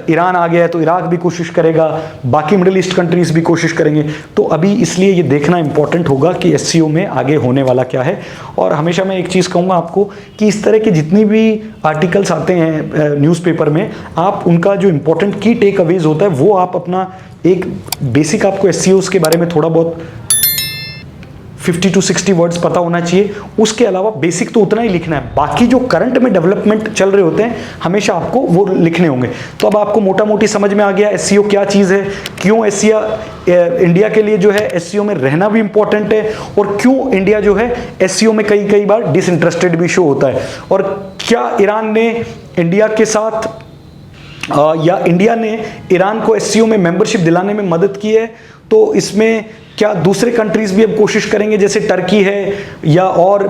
ईरान आ गया है तो इराक भी कोशिश करेगा, बाकी मिडिल ईस्ट कंट्रीज भी कोशिश करेंगे. तो अभी इसलिए ये देखना इंपॉर्टेंट होगा कि SCO में आगे होने वाला क्या है. और हमेशा मैं एक चीज़ कहूँगा आपको कि इस तरह के जितनी भी आर्टिकल्स आते हैं न्यूज़पेपर में, आप उनका जो इंपॉर्टेंट की टेक अवेज होता है वो आप अपना एक बेसिक, आपको SCOs के बारे में थोड़ा बहुत 50 to 60 वर्ड्स पता होना चाहिए. उसके अलावा बेसिक तो उतना ही लिखना है, बाकी जो करंट में डेवलपमेंट चल रहे होते हैं हमेशा आपको वो लिखने होंगे. तो अब आपको मोटा मोटी समझ में आ गया SCO क्या चीज़ है, क्यों एशिया इंडिया के लिए जो है SCO में रहना भी इंपॉर्टेंट है, और क्यों इंडिया जो है SCO में कई बार डिसइंटरेस्टेड भी शो होता है, और क्या ईरान ने इंडिया के साथ या इंडिया ने ईरान को SCO में मेंबरशिप दिलाने में मदद की है. तो इसमें क्या दूसरे कंट्रीज भी अब कोशिश करेंगे, जैसे टर्की है या और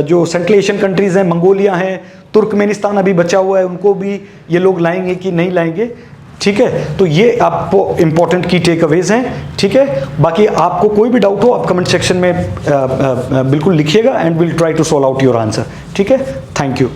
जो सेंट्रल एशियन कंट्रीज हैं, मंगोलिया है, तुर्कमेनिस्तान अभी बचा हुआ है, उनको भी ये लोग लाएंगे कि नहीं लाएंगे. ठीक है, तो ये आपको इंपॉर्टेंट की टेक अवेज हैं. ठीक है, बाकी आपको कोई भी डाउट हो आप कमेंट सेक्शन में बिल्कुल लिखिएगा, and will try to solve out your answer. ठीक है, थैंक यू.